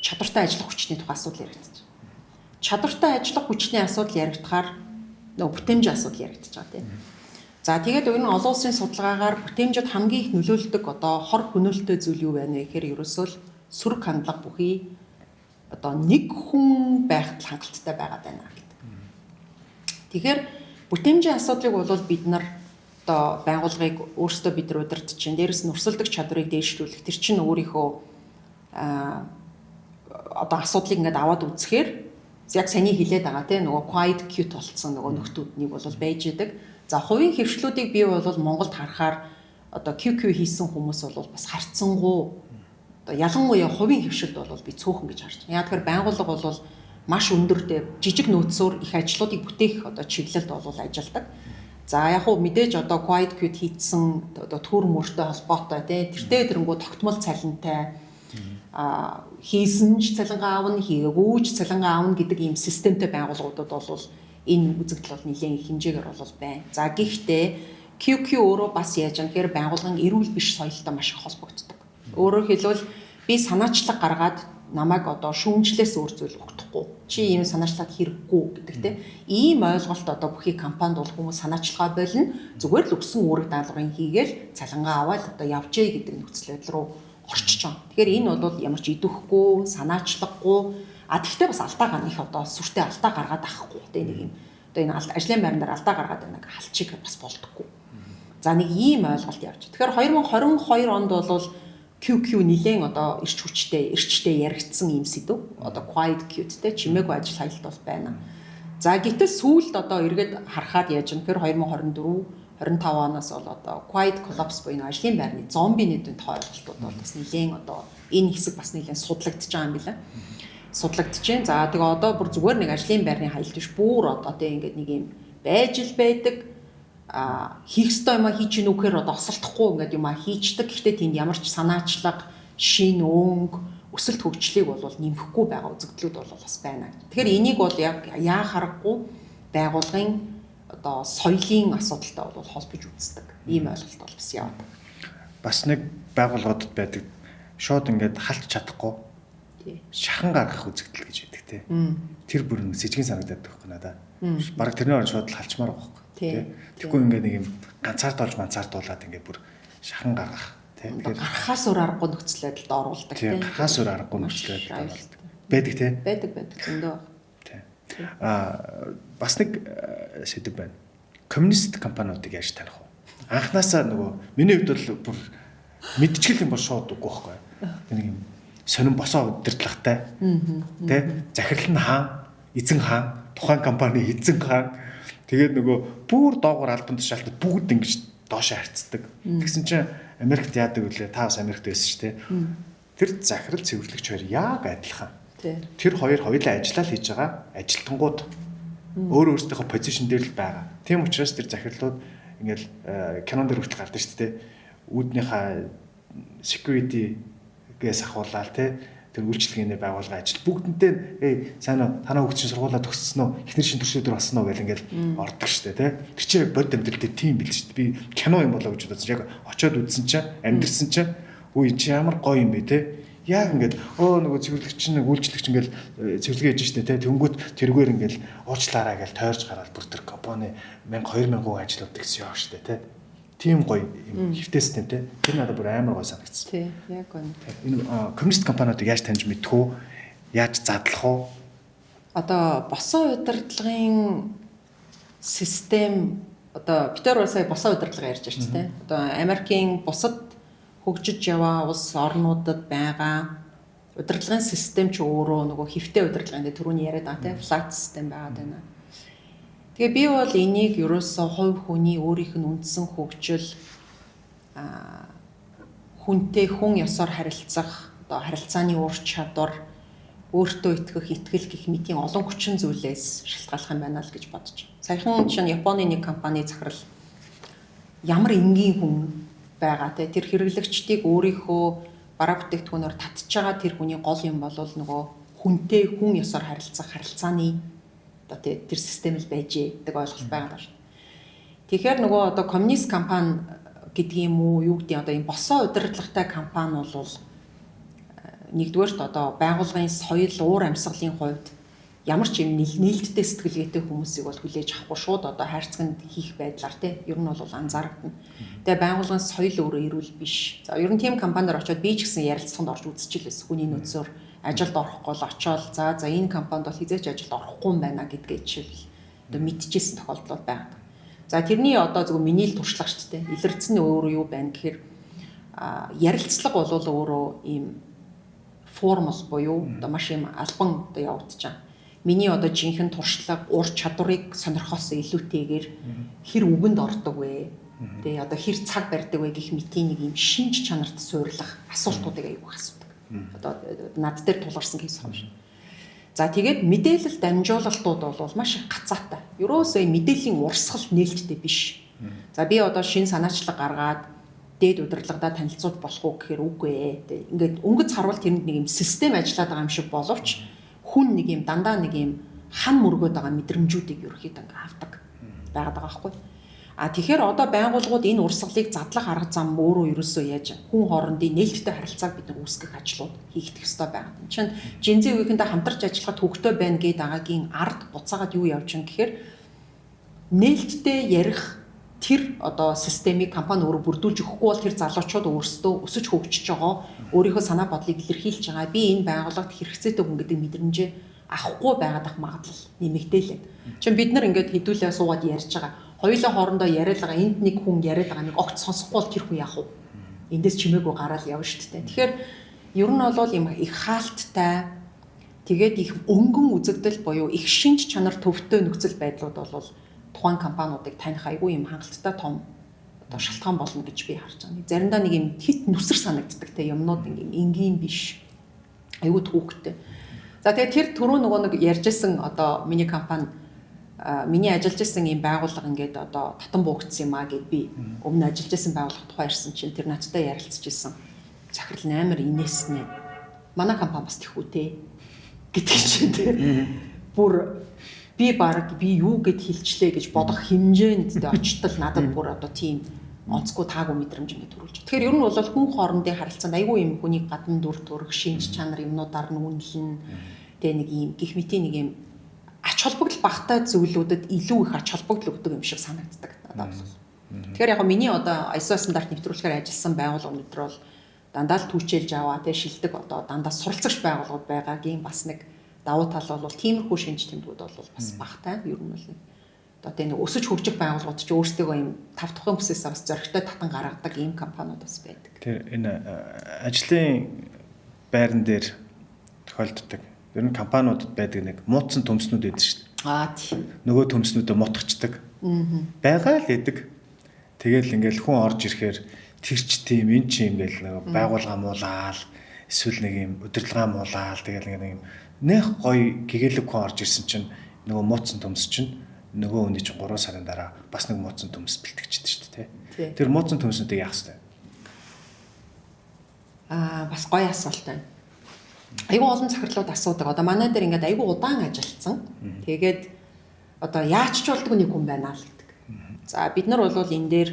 чадвартай ажиллах хүчний тухай асуудал яригдчих. Чадвартай ажиллах хүчний асуудал яригдахаар нөгөө бүтээмжийн асуудал яригдчих байгаа тийм. За тэгээд өөр нь олон улсын судалгаагаар бүтээмжид хамгийн их нөлөөлдөг одоо хор хөнөөлтөй зүйл юу байна вэ гэхээр ерөөсөө л сөрөг хандлага бүхий одоо нэг хүн байхад хангалттай байгаад байна гэдэг. Тэгэхээр бүтээмжийн асуудлыг бол бид нар одоо байгууллагыг өөрсдөө бид нар удирдах чинь дээрэс нь өрсөлдөх чадварыг дээшлүүлэх тэр чинь өөрийнхөө одоо асуудлыг ингээд аваад үзэхээр яг саний хэлээд байгаа тийм нөгөө quiet quit болцсон нөгөө нөхдүүднийг бол байж идэг. За хувийн хөвшлүүдийг би бол Монголд харахаар одоо QQ хийсэн хүмүүс бол бас харцсангуу одоо ялангуяа хувийн хөвшилд бол би цөөхөн гэж харж байна. Яг тэгэхээр байгууллага бол маш өндөртэй жижиг нөөцөөр их ажлуудыг бүтээх одоо чиглэлд бол ажилладаг. За яг хөө мэдээж одоо quiet quit хийсэн одоо төр мөртэй холбоотой тийм тэртээ тэрэнгүү тогтмол цалинтай хийсэн ч цалингаа аавна, хийгээгүй ч цалингаа аавна гэдэг ийм системтэй байгууллагуудад бол энэ үзэгдэл бол нэлээд их хэмжээгээр бол байна. За гэхдээ QQ өөрөө бас яаж юм гэхээр байгууллагын эрүүл биш соёлтой маш их холбогддог. Өөрөөр хэлбэл би санаачлаг гаргаад намайг одоо шүүмжлээс өөр зүйл өгөхгүй. Чи ийм санаачлаад хэрэггүй гэдэг те. Ийм ойлголт одоо бүхий компанид бол хүмүүс санаачлагаа болно. Зүгээр л өгсөн үүрэг даалгаврын хийгээл цалингаа аваад одоо явжээ гэдэг нөхцөл байдал руу орчиж байгаа. Тэгэхээр энэ бол ямар ч идэвхгүй, санаачлаггүй, тэгтээ бас алдаа гаргах их одоо сүртэй алдаа гаргаад авахгүй те нэг юм. Одоо энэ ажлын байрнаар алдаа гаргаад байна гэх халчиг бас болдоггүй. За нэг ийм ойлголт явж. Тэгэхээр 2022 онд бол QQ нилээн одоо эрч хүчтэй яригдсан юм сэдв. Одоо quiet quitтэй чимээгүй ажил хаялт бол байна. За гэтэл сүүлд одоо эргээд харахад яаж юм. Тэгэхээр 2024 25 оноос бол одоо quiet collapse буюу ажлын байрны зомби нийтийн ойлголтууд бол бас нилээн одоо энэ хэсэг бас нилээн судлагдж байгаа юм билээ. Судлагдж байна. За тэгээ одоо бүр зүгээр нэг ажлын байрны хаялт биш бүр одоо тэг ингээд нэг юм байж л байдаг. Хийх ёстой юм хийж гин үгээр одоо осолдохгүй ингээд юм хийчдэг. Гэхдээ тэнд ямар ч санаачлага, шин өнгө, өсөлт хөгжлийг бол нэмэхгүй байгаа үзэгдлүүд бол бас байна. Тэгэхээр энийг бол яг яа харахгүй байгуулгын одоо соёлын асуудалтай бол холбож үздэг. Ийм ойлголт бол бас яваад. Бас нэг байгууллагуудад байдаг шууд ингээд халж чадахгүй шахан гаргах үзэгдэл гэж байдаг те. Тэр бүр сэжгийн санагдаад байхгүй надаа. Бараг тэрний орон шууд халчмаар байгаа байхгүй. Тэгэхгүй ингээд нэг юм ганцаардуулаад ингээд бүр шахан гаргах тийм тэгэхээр гарахаас өөр аргагүй нөхцөл байдалд оруулдаг тийм гарахаас өөр аргагүй нөхцөл байдалд оруулдаг байдаг тийм байдаг зөндөө тийм бас нэг сэдв байна коммунист компаниудыг яаж таних вэ анханасаа нөгөө миний хувьд бол бүр мэдчихэл юм бол шууд үгүй байхгүй нэг юм сонин босоо удирдлагатай тийм захирал нь хаан эзэн хаан тухайн компани эзэн хаан тэгээд нөгөө бүр доогуур албан тушаалтад бүгд ингэж доошоо харцдаг. Тэгсэн чинь Америкт яадаг үлээ та бас Америкт байсан шүү дээ. Тэр захирал цэвэрлэгч хоёр яг адилхан. Тэр хоёр хоёулаа ажиллаа хийж байгаа ажилтангууд өөр өөрсдийнхөө позишн дээр л байгаа. Тийм учраас тэр захирлууд ингээл кинон дээр хүртэл гардаг шүү дээ. Үүднийхээ security-гээс ахуулаад тэр үйлчлэгээний байгууллага ажил бүгдэнтэй сайн уу танаа хөгжин сургуулаа төгссөн үү эхнэр шин төршөөдөр болсон уу гэл ингээл ордог штэ тэр чинь бод амьдрал дээр тийм бил штэ би кино юм болоо гэж бодсон яг очиод үзсэн чинь амьдрсан чинь үе чи ямар гоё юм бэ яг ингээд нөгөө цэвэрлэгч нэг үйлчлэгч ингээл цэвэрлэгээ хийж штэ тэнгүүт тэргээр ингээл уучлаараа гэл тойрж гараад бүр тэр компани 2000 ажил өгдөгсөн яа штэ тийм гоё юм хэвтээс тийм тэр надад бүр амар гоё санагдсан. Тийм яг гоё. Энэ коммунист компаниудыг яаж таньж мэдэх үү? Яаж задлах уу? Одоо босоо удирдлагын систем одоо бид нар сая босоо удирдлага ярьж байна шүү дээ. Одоо Америкийн бусад хөгжиж яваа улс орнуудад байгаа удирдлагын систем ч өөрөө нөгөө хэвтэй удирдлагын дээр түрүүний яриад байгаа тийм flat систем байгаад байна. Тэгээ би бол энийг ерөөсөө хувь хүний өөрийнх нь үндсэн хөгжил хүнтэй хүн ёсоор харилцах одоо харилцааны ур чадвар өөртөө итгэх итгэл гэх мэтийн олон хүчин зүйлээс шалтгаалах юм байна л гэж бодож байна. Саяхан чинь Японы нэг компани захирал ямар энгийн хүн байгаа те тэр хэрэглэгчдийг өөрийнхөө бараа бүтээгдэхүүнээр татж байгаа тэр хүний гол юм бол нөгөө хүнтэй хүн ёсоор харилцах харилцааны одоо тэр систем л байжээ гэдэг ойлголт байгаа даа. Тэгэхээр нөгөө одоо коммунист компани гэдэг юм уу юу гэдэг одоо энэ босоо удирдлагатай компани бол нэгдүгээрт одоо байгууллагын соёл уур амьсгалын хувьд ямар ч юм нээлттэй сэтгэлгээтэй хүмүүсийг бол хүлээж авахгүй шууд одоо хайрцагт хийх байдлаар тий ер нь бол анзаарагдана. Тэгээ байгууллагын соёл өөрөө эрүүл биш. За ер нь тийм компаниар очиод би ч гэсэн ярилцлаганд орж үзчихлээс хүний нөөцөөр ажилд орохгүй л очиод за энэ компанид бол хизээч ажилд орохгүй юм байна гэдгээ жишээл одоо мэдчихсэн тохиолдол байна. За тэрний одоо зөвхөн миний л туршлага шүү дээ. Илэрцэн өөрөө юу байна гэхээр ярилцлага бол өөрөө ийм формал буюу одоо маш юм албан одоо явагдаж байгаа. Миний одоо жинхэнэ туршлага ур чадварыг сонирхоос илүүтэйгээр хэр үгэнд ордог вэ? Тэгээ одоо хэр цаг барьдаг вэ гэх мэтийн нэг юм шинж чанарт суйрлах асуултуудыг аягүй асуудаг. Одоо над дээр тулгарсан кейс юм шиг. За тэгээд мэдээлэл дамжуулалтууд бол маш их гацаатай. Ерөөсөө мэдээллийн урсгал нээлттэй биш. За би одоо шинэ санаачлаг гаргаад дээд удирдлагадаа танилцуулж болох уу гэхээр үгүй ээ. Ингээд өнгөц харуул тэрэнд нэг юм систем ажиллаад байгаа юм шиг боловч хүн нэг юм дандаа нэг юм хан мөргөөд байгаа мэдрэмжүүдийг ерөөхдөө ингээд авдаг байгаад байгаа байхгүй. Тэгэхээр одоо байгууллагууд энэ урсгалыг задлах арга зам өөрөө ерөөсөө яаж хүн хоорондын нээлттэй харилцааг бид нар үүсгэх ажлууд хийх ёстой байгаа. Энэ чинь Gen-Z үеийнхэндээ хамтарч ажиллахад төвөгтэй байна гэдэг агагийн ард буцаагаад юу явж байгаа гэхээр нээлттэй ярих тэр одоо системийг компани өөрөө бүрдүүлж өгөхгүй бол тэр залуучууд өөрсдөө өсөж хөгжиж байгаа өөрийнхөө санаа бодлыг илэрхийлж байгаа. Би энэ байгууллагад хэрэгцээтэй хүн гэдэг мэдрэмжээ авахгүй байгаад ах магадлал нэмэгдэйлээ. Чин бид нар ингээд хэдүүлээ суугаад ярьж байгаа. Хоёулаа хоорондоо яриад байгаа энд нэг хүн яриад байгаа нэг огт сонсохгүй бол тэр хүн яах вэ? Эндээс чимээгүй гараад явна шүү дээ. Тэгэхээр ер нь бол юм их хаалттай тэгээд их өнгөн үзэгдэл буюу их шинж чанар төвтэй нөхцөл байдлууд бол тухайн компаниудыг таних айгүй юм хангалттай том одоо шалтгаан болно гэж би харж байна. Заримдаа нэг юм хит нүсэр санагддаг те юмнууд ингээм энгийн биш. Айгүй түүхтэй. За тэгээд тэр түрүү нөгөө нэг ярьжсэн одоо миний компани миний ажиллаж исэн ийм байгууллага ингээд одоо татан буугдсан юм а гэд би өмнө ажиллаж исэн байгууллага тухай ирсэн чинь тэр надтай ярилцж исэн. Захирал амар инээснэ. Манай компани бас тэхүү те гэдэг чинь те. Бүр би юу гэд хэлчлээ гэж бодох хэмжээнд очтол надад бүр одоо тийм онцгүй таагүй мэдрэмж ингэ төрүүлж. Тэгэхээр ер нь бол хүн хоорондын харилцаанд айгүй юм хүнийг гадна дүр төрх шинж чанар юмнуудаар нь үнэлнэ. Тэгээ нэг юм гих мэтийн нэг юм ач холбогдол багтай зүйлүүдэд илүү их ач холбогдол өгдөг юм шиг санагддаг надад бол. Тэгэхээр яг миний одоо ISO стандарт нэвтрүүлэхээр ажилласан байгууллага өдр бол дандаа л түүчээлж аваа тэгээ шилдэг одоо дандаа суралцагч байгууллагууд байгаагийн бас нэг давуу тал бол тиймэрхүү шинж тэмдгүүд бол бас багтай ер нь бол нэг одоо тийм өсөж хөгжих байгууллагууд ч өөрсдөө юм тав тухайн бүсээс бас зөрөгтэй татан гаргадаг ийм компаниуд бас байдаг. Тэр энэ ажлын байран дээр тохиолддог. Ер нь компаниудад байдаг нэг муудсан төмснүүд байдаг шүү дээ. Тийм. Нөгөө төмснүүдэд мутгачдаг. Байгаа л эдэг. Тэгэл ингээл хүн орж ирэхээр тэр ч тийм эн чи ингээл нэг байгууллага муулаад эсвэл нэг юм удирдлага муулаад тэгэл нэг юм нэх гоё гэгээлэг хүн орж ирсэн чинь нөгөө муудсан төмс чинь нөгөө хүний чинь 3 сарын дараа бас нэг муудсан төмс бэлтгэжтэй шүү дээ тий. Тэр муудсан төмснүүдийг яах вэ? Бас гоё асуулт байна. Айгуу олон захирлууд асуудаг. Одоо манай дээр ингээд айгуу удаан ажилласан. Тэгээд одоо яач ч болдгоо нэг хүн байна л гэдэг. За бид нар бол энэ дээр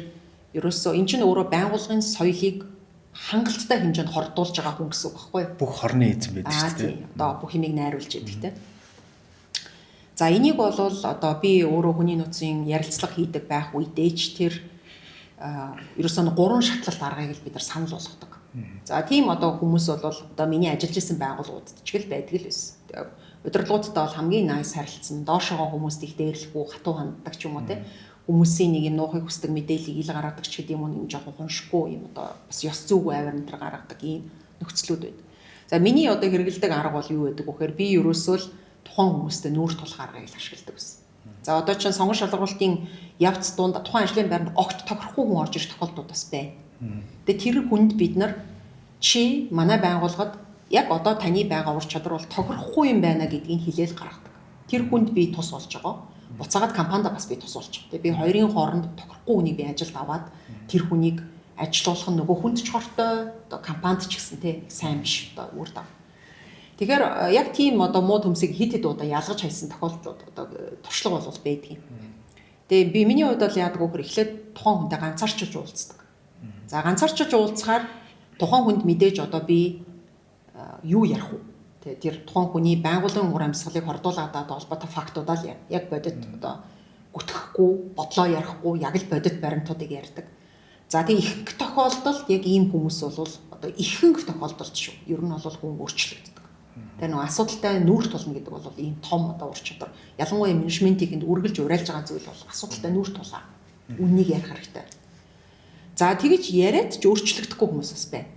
ерөөсөө эн чинь өөрөө байгууллагын соёлыг хангалттай хэмжээнд хордуулж байгаа хүн гэсэн үг байхгүй юу? Бүх хорны эзэн байдаг шүү дээ. Одоо бүх юмыг найруулж идэг те. За энийг бол одоо би өөрөө хүний нөөцийн ярилцлага хийдэг байх үедээ ч тэр ерөөсөө 3 шатлалт аргыг л бид нар санал болгодог. За тийм одоо хүмүүс бол одоо миний ажиллаж исэн байгууллагуудад ч гэл байдаг л байсан. Удирдлагуудтай бол хамгийн nice харилцсан. Доошогоо хүмүүст их дээрлэхгүй хатуу ханддаг ч юм уу те. Хүмүүсийн нэг юм нуухыг хүсдэг мэдээллийг ил гаргадаг ч гэдэм юм жоохон хуншихгүй юм одоо бас ёс зүйгүй аваар энэ төр гаргадаг ийм нөхцлүүд байдаг. За миний одоо хэрэгэлдэг арга бол юу байдаг вэ гэхээр би ерөөсөө л тухайн хүмүүстэй нүүр тулах аргыг ашигладаг байсан. За одоо чинь сонгон шалгуулалтын явц дунд тухайн ажлын байранд огт тохирохгүй хүн орж ирэх тохиолдлууд бас байна. Тэгээ тэр хүнд бид нар чи манай байгууллагад яг одоо таны байгаа ур чадвар бол тохирохгүй юм байна гэдгийг хэлээл гаргадаг. Тэр хүнд би тус болж байгаа. Буцаагаад компанид бас би тус болж байгаа. Тэгээ би хоёрын хооронд тохирохгүй хүнийг би ажилд аваад тэр хүнийг ажилуулах нь нөгөө хүнд ч хортой одоо компанид ч гэсэн тий сайн биш одоо үр дав. Тэгэхээр яг тийм одоо муу төмсийг хит хит удаа ялгаж хайсан тохиолдлууд одоо туршлага бол байдаг юм. Тэгээ би миний хувьд бол яадаг вэ гэхээр эхлээд тухайн хүнтэй ганцаарчилж уулздаг. За ганцаарчилж уулзахаар тухайн хүнд мэдээж одоо би юу ярих вэ? Тэгээ тэр тухайн хүний байгууллагын уур амьсгалыг хордуулаад холбоотой фактуудаа л яг бодит одоо гүтгэхгүй, бодлоо ярихгүй, яг л бодит баримтуудыг ярьдаг. За тэгээ их тохиолдолд яг ийм хүмүүс бол одоо ихэнх тохиолдолд шүү. Ер нь бол хүн өөрчлөгддөг. Тэр нэг асуудалтай нүүр тулна гэдэг бол ийм том одоо ур чадвар. Ялангуяа менежментийг энд үргэлж уриалж байгаа зүйл бол асуудалтай нүүр тулаа. Үннийг ярих хэрэгтэй. За тэгэж яриад ч өөрчлөгдөхгүй хүмүүс бас байна.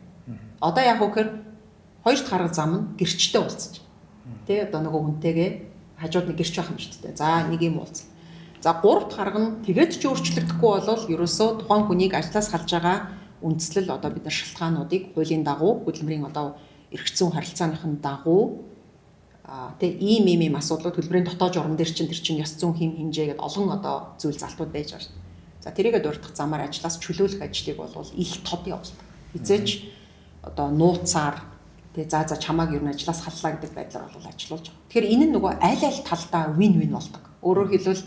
Одоо яг үхээр хоёр дахь арга зам нь гэрчтэй уулзаж. Тэ одоо нөгөө хүнтэйгээ хажууд нэг гэрч байх юм шүү дээ. За нэг юм уулзах. За гурав дахь арга нь тэгээд ч өөрчлөгдөхгүй болвол ерөөсөө тухайн хүнийг ажлаас халж байгаа үндслэл одоо бид нар шалтгаануудыг хуулийн дагуу хөдөлмөрийн одоо эрх зүйн харилцааныхын дагуу тэг ийм асуудлууд хөдөлмөрийн дотоод журам дээр чинь тэр чинь ёс зүйн хэм хэмжээ гэдэг олон одоо зүйл залтууд байж байгаа шүү дээ. За тэрийгэ дурдах замаар ажлаас чөлөөлөх ажлыг бол их тод явуулдаг. Хизээч одоо нууцаар тэг за чамааг юу н ажлаас халлаа гэдэг байдлаар бол ажилуулж байгаа. Тэгэхээр энэ нь нөгөө аль талдаа win-win болдог. Өөрөөр хэлбэл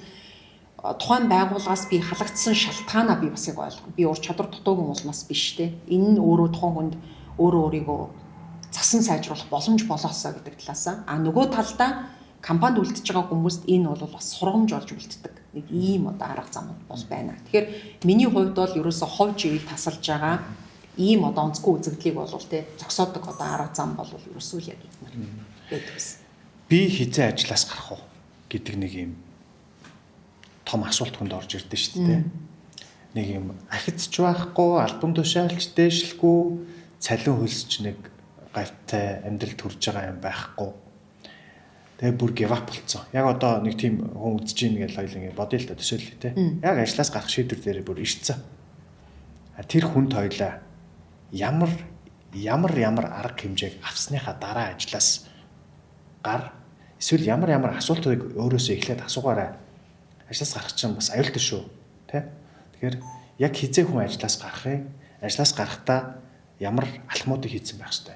тухайн байгууллагаас би халагдсан шалтгаанаа би бас яг ойлгоно. Би ур чадвар дутуугийн улмаас биш те. Энэ нь өөрөө тухайн хүнд өөрөө өөрийгөө засан сайжруулах боломж болоосоо гэдэг талаасаа. А нөгөө талдаа компанид үлдчихэж байгаа хүмүүст энэ бол бас сургамж болж үлддэг. Нэг ийм одоо арга замууд бол байна. Тэгэхээр миний хувьд бол ерөөсө хов живийг тасалж байгаа ийм одоо онцгүй үзэгдлийг бол те зогсоодог одоо арга зам бол ерөөсөө л яг юм байдаг гэсэн. Би хизээ ажлаас гарах уу гэдэг нэг юм том асуулт хүнд орж ирдэ шүү дээ. Нэг юм ахицч байхгүй, альбом тушаалч дээшлэхгүй, цалин хөлсч нэг гавьтай амьдрал төрж байгаа юм байхгүй. Тэгээ бүр give up болцсон. Яг одоо нэг тийм хүн үзэж ийн гэж хоёул ингэ бодъё л та төсөөллөө те. Яг ажлаас гарах шийдвэр дээр бүр ирцэн. Тэр хүнд хоёлаа ямар арга хэмжээг авсныхаа дараа ажлаас гар эсвэл ямар асуултыг өөрөөсөө эхлээд асуугаарай. Ажлаас гарах чинь бас аюултай шүү, тэ? Тэгэхээр яг хизээ хүн ажлаас гарахыг, ажлаас гарахдаа ямар алхмуудыг хийсэн байх ёстой.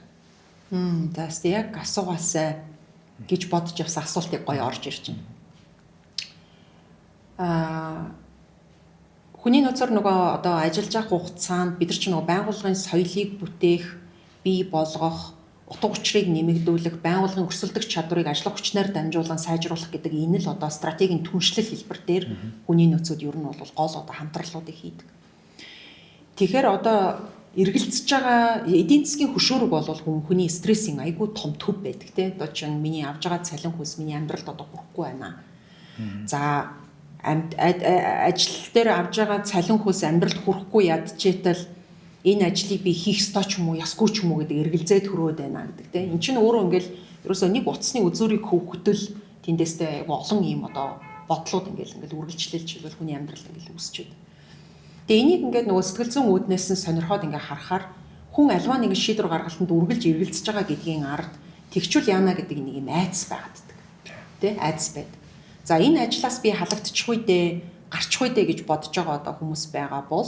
Тэгээс яг асуугаасай гэж бодож явсан асуултыг гоё орж ирж байна. Хүний нөөцөөр нөгөө одоо ажиллаж явах хугацаанд бид нар ч нөгөө байгууллагын соёлыг бүтээх, бий болгох, утга учирыг нэмэгдүүлэх, байгууллагын өрсөлдөх чадварыг ажлах хүчнээр дамжуулан сайжруулах гэдэг энэ л одоо стратегийн түншлэл хэлбэр дээр хүний нөөцөд ер нь бол гол одоо хамтралуудыг хийдэг. Тэгэхээр одоо эргэлзэж байгаа эдийн засгийн хөшөөрөг бол хүний стрессийн айгүй том төв байдаг тийм. Одоо чинь миний авж байгаа цалин хөлс миний амьдралд одоо хүрэхгүй байна. За ажил дээр авж байгаа цалин хөлс амьдралд хүрэхгүй ядчийтал энэ ажлыг би хийх ёстой ч юм уу, ясгүй ч юм уу гэдэг эргэлзээд төрөөд байна гэдэг тийм. Энд чинь өөрөө ингээл ерөөсөө нэг утасны үзүүрийг хөвгөтөл тэндээсээ олон ийм одоо бодлууд ингээл үргэлжлүүлж хэлбэл хүний амьдралд ингээл үүсчихэд. Тэгээ энийг ингээд нөгөө сэтгэл зүйн үүднээс нь сонирхоод ингээ харахаар хүн альва нэгэн шийдвэр гаргалтанд үргэлж эргэлзэж байгаа гэдгийн ард тэгчүүл яана гэдэг нэг юм айдас байгааддаг. Тэ айдас байд. За энэ ажлаас би халагдчих үедээ, гарчих үедээ гэж бодож байгаа одоо хүмүүс байгаа бол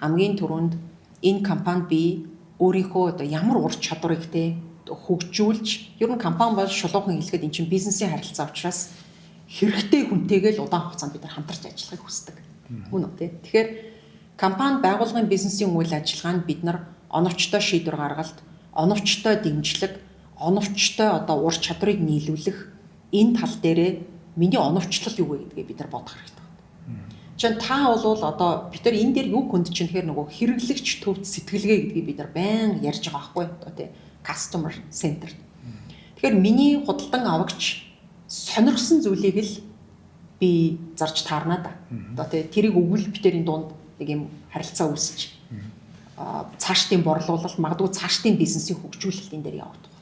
хамгийн түрүүнд энэ компанид би өөрийнхөө одоо ямар ур чадварыг те хөгжүүлж, ер нь компани бол шулуухан хэлэхэд эн чинь бизнесийн харилцаа учраас хэрэгтэй хүнтэйгээ л удаан хугацаанд бид нар хамтарч ажиллахыг хүсдэг. Мөн үү те. Тэгэхээр компани байгууллагын бизнесийн үйл ажиллагаанд бид нар оновчтой шийдвэр гаргалт, оновчтой дэмжлэг, оновчтой одоо ур чадварыг нийлүүлэх энэ тал дээрээ миний оновчлол юу вэ гэдгээ бид нар бодох хэрэгтэй байна. Жишээ нь та бол одоо бид нар энэ дээр юу хүнд чинь тэгэхээр нөгөө хэрэглэгч төвд сэтгэлгээ гэдгийг бид нар байнга ярьж байгаа байхгүй одоо тий customer center. Тэгэхээр миний худалдан авагч сонирхсан зүйлийг л би зарж таарна да. Одоо тий тэрийг өгвөл бид тэрийн дунд нэг юм харилцаа үүсч цаашдын борлуулалт магадгүй цаашдын бизнесийн хөгжүүлэлт энэ дээр явагдах.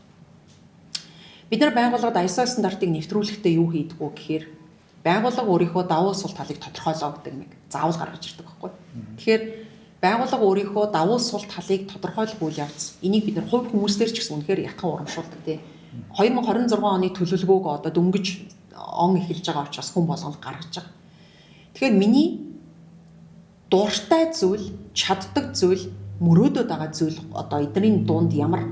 Бид нар байгууллагад ISO стандартыг нэвтрүүлэхдээ юу хийдэг вэ гэхээр байгууллага өөрийнхөө давуу сул талыг тодорхойлоо гэдэг нэг заавал гаргаж ирдэг байхгүй. Тэгэхээр байгууллага өөрийнхөө давуу сул талыг тодорхойлох үйл явц. Энийг бид нар хувь хүмүүстээр ч гэсэн үнэхээр ятхан урамшуулдаг тий. 2026 оны төлөвлөгөөг одоо дөнгөж он эхэлж байгаа учраас хүн болгонд гаргаж байгаа. Тэгэхээр миний дуртай зүйл, чаддаг зүйл, мөрөөдөд байгаа зүйл одоо эдний дунд ямар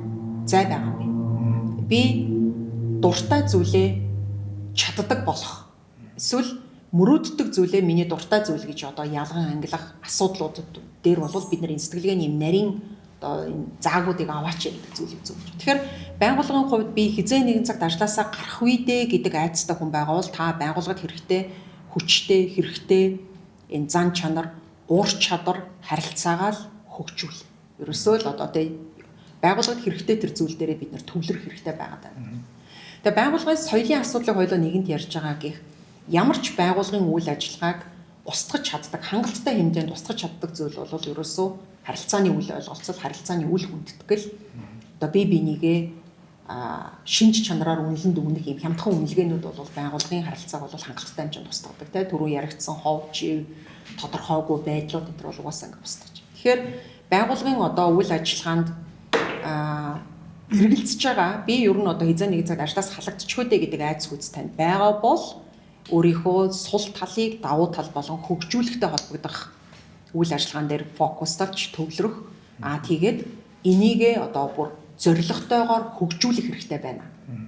зай байгаа юм бэ? Би дуртай зүйлээ чаддаг болох. Эсвэл мөрөөддөг зүйлээ миний дуртай зүйл гэж одоо ялган ангилах асуудлууд дээр бол бид нар энэ сэтгэлгээний юм нарийн одоо энэ заагуудыг аваач гэдэг зүйлийг зөвлөж. Тэгэхээр байгууллагын хувьд би хизээ нэгэн цагт ажлаасаа гарах үедээ гэдэг айцтай хүн байгаа бол та байгууллагад хэрэгтэй хүчтэй хэрэгтэй энэ зан чанар, уур чадвар, харилцаагаа л хөгжүүл. Ерөөсөө л одоо тэ байгууллагад хэрэгтэй тэр зүйл дээрээ бид нар төвлөрөх хэрэгтэй байгаад байна. Тэгээ байгууллагын соёлын асуудлыг хоёулаа нэгэнт ярьж байгаа гэх ямар ч байгууллагын үйл ажиллагааг устгах чаддаг, хангалттай хэмжээнд устгах чаддаг зүйл бол ерөөсөө харилцааны үйл ойлголцол, харилцааны үйл хүндэтгэл. Одоо бие бинийгээ шинж чанараар үнэлэн дүгнэх юм хямдхан үнэлгээнүүд бол байгууллагын харилцааг бол хангалттай хэмжээнд устгадаг. Тэ түрүү яригдсан хов, жив, тодорхойгүй байдлууд энэ бол угаасаа ингэ устгаж. Тэгэхээр байгууллагын одоо үйл ажиллагаанд эргэлзэж байгаа би ер нь одоо хизээ нэг цаг ажлаас халагдчих үдэ гэдэг айц хүч танд байгаа бол өөрийнхөө сул талыг давуу тал болон хөгжүүлэхтэй холбогдох үйл ажиллагаан дээр фокустарч төвлөрөх тэгээд энийгээ одоо бүр зорилготойгоор хөгжүүлэх хэрэгтэй байна.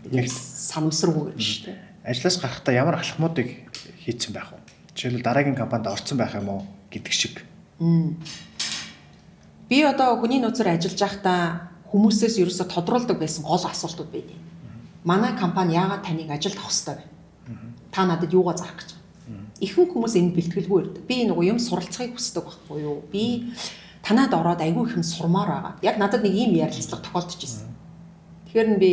Тэгээд санамсаргүй биш үү? Ажлаас гарахдаа ямар алхмуудыг хийцэн байх вэ? Жишээлбэл дараагийн компанид орсон байх юм уу гэдэг шиг. Би одоо хүний нөөцөөр ажиллаж байхдаа хүмүүсээс ерөөсө тодруулдаг байсан гол асуултууд байдаг. Манай компани яагаад таныг ажилд авах ёстой вэ? Та надад юугаа зарах гэж байна? Ихэнх хүмүүс энд бэлтгэлгүй ирдэг. Би нөгөө юм суралцахыг хүсдэг байхгүй юу? Би танаад ороод айгүй их юм сурмаар байгаа. Яг надад нэг ийм ярилцлага тохиолдож ирсэн. Тэгэхээр нь би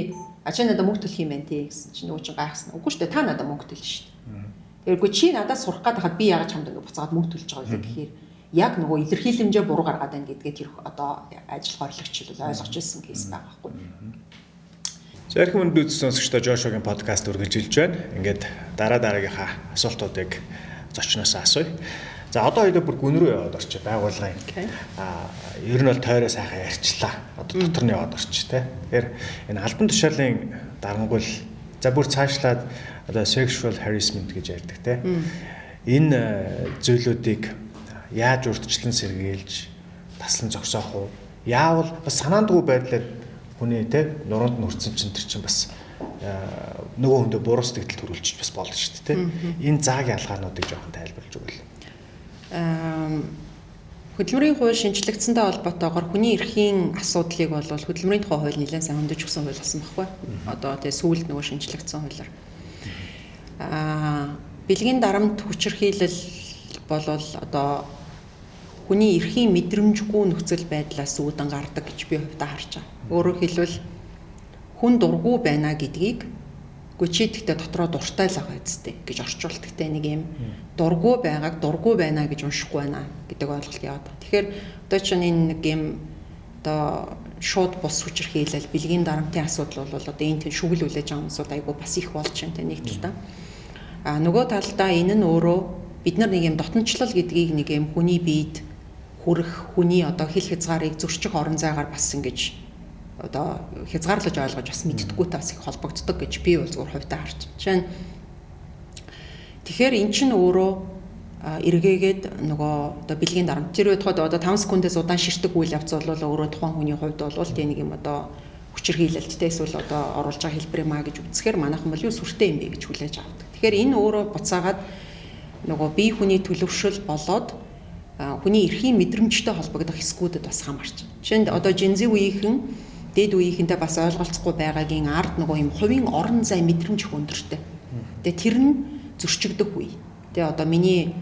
чи надад мөнгө төлөх юм байна тий гэсэн чинь нөгөө чинь гайхсан. Үгүй шүү дээ, та надад мөнгө төлнө шүү дээ. Тэргүй чи надад сурах гээд хахад би яагаад чамд ингэ буцаад мөнгө төлж байгаа вэ гэхээр яг нөгөө илэрхийлэмжээ буруу гаргаад байна гэдгээ тэр одоо ажил горлогч бол ойлгож ирсэн кейс байгаа байхгүй. Зэрхэн өндөд сонсогчдоо Жошогийн подкаст үргэлжилж байна. Ингээд дараагийнхаа асуултуудыг зочноос асууя. За одоо хоёул бүр гүн рүү яваад орчих байгуулгын. Ер нь бол тойроо сайхан ярьчлаа. Одоо дотор нь яваад орчих тий. Тэгэхээр энэ албан тушаалын дарангуул за бүр цаашлаад одоо sexual harassment гэж ярьдаг тий. Энэ зүйлүүдийг яаж урьдчилан сэргийлж таслан зогсоох уу? Яавал бас санаандгүй байдлаар хүний тий нуруунд нүрцэн чинь тэр чинь бас нөгөө хүндээ буруу сэтгэл төрүүлж бас болно шүү дээ тий. Энэ заагийн алгаануудыг жоохон тайлбарлаж өгвөл. Хөдөлмөрийн хууль шинжлэгдсэнтэй холбоотойгоор хүний эрхийн асуудлыг бол хөдөлмөрийн тухай хууль нэлээд сайн хөндөж өгсөн хууль болсон байхгүй. Одоо тэгээ сүүлд нөгөө шинжлэгдсэн хуулиар. Бэлгийн дарамт хүчирхийлэл бол одоо хүний эрхийн мэдрэмжгүй нөхцөл байдлаас үүдэн гардаг гэж би хувьдаа харж байгаа. Өөрөөр хэлбэл хүн дургүй байна гэдгийг чи тэгтээ дотроо дуртай л байгаа үстэй гэж орчуулдагтай нэг юм дургүй байгааг дургүй байна гэж уншихгүй байна гэдэг ойлголт яваад байна. Тэгэхээр одоо чинь энэ нэг юм одоо шууд бус хүчирхийлэл бэлгийн дарамтын асуудал бол одоо энэ тийм шүгэл үлээж байгаа юмсууд айгүй бас их болж байна нэг талдаа. Нөгөө талдаа энэ нь өөрөө бид нар нэг юм дотнчлол гэдгийг нэг юм хүний биед хүрэх хүний одоо хил хязгаарыг зөрчих орон зайгаар бас ингэж одоо хязгаарлаж ойлгож бас мэддэггүй тас их холбогддог гэж би бол зүгээр хувьдаа харж байна. Тэгэхээр эн чинь өөрөө эргээгээд нөгөө одоо бэлгийн дарамт тэр үед одоо 5 секундээс удаан ширтэг үйл явц бол өөрөө тухайн хүний хувьд бол тийм нэг юм одоо хүчирхийлэлттэй эсвэл одоо оруулж байгаа хэлбэр маа гэж үзэхээр манайхан бол юу сүртэй юм бэ гэж хүлээж авдаг. Тэгэхээр энэ өөрөө буцаагаад нөгөө бие хүний төлөвшөл болоод хүний эрхийн мэдрэмжтэй холбогдох эсгүүдэд бас хамаарч. Жишээнд одоо Gen Z үеийнхэн дээд үеийнхэнтэй бас ойлголцохгүй байгаагийн ард нөгөө юм хувийн орон зай мэдрэмж их өндөртэй. Тэгээ тэр нь зөрчигдөх үе. Тэгээ одоо миний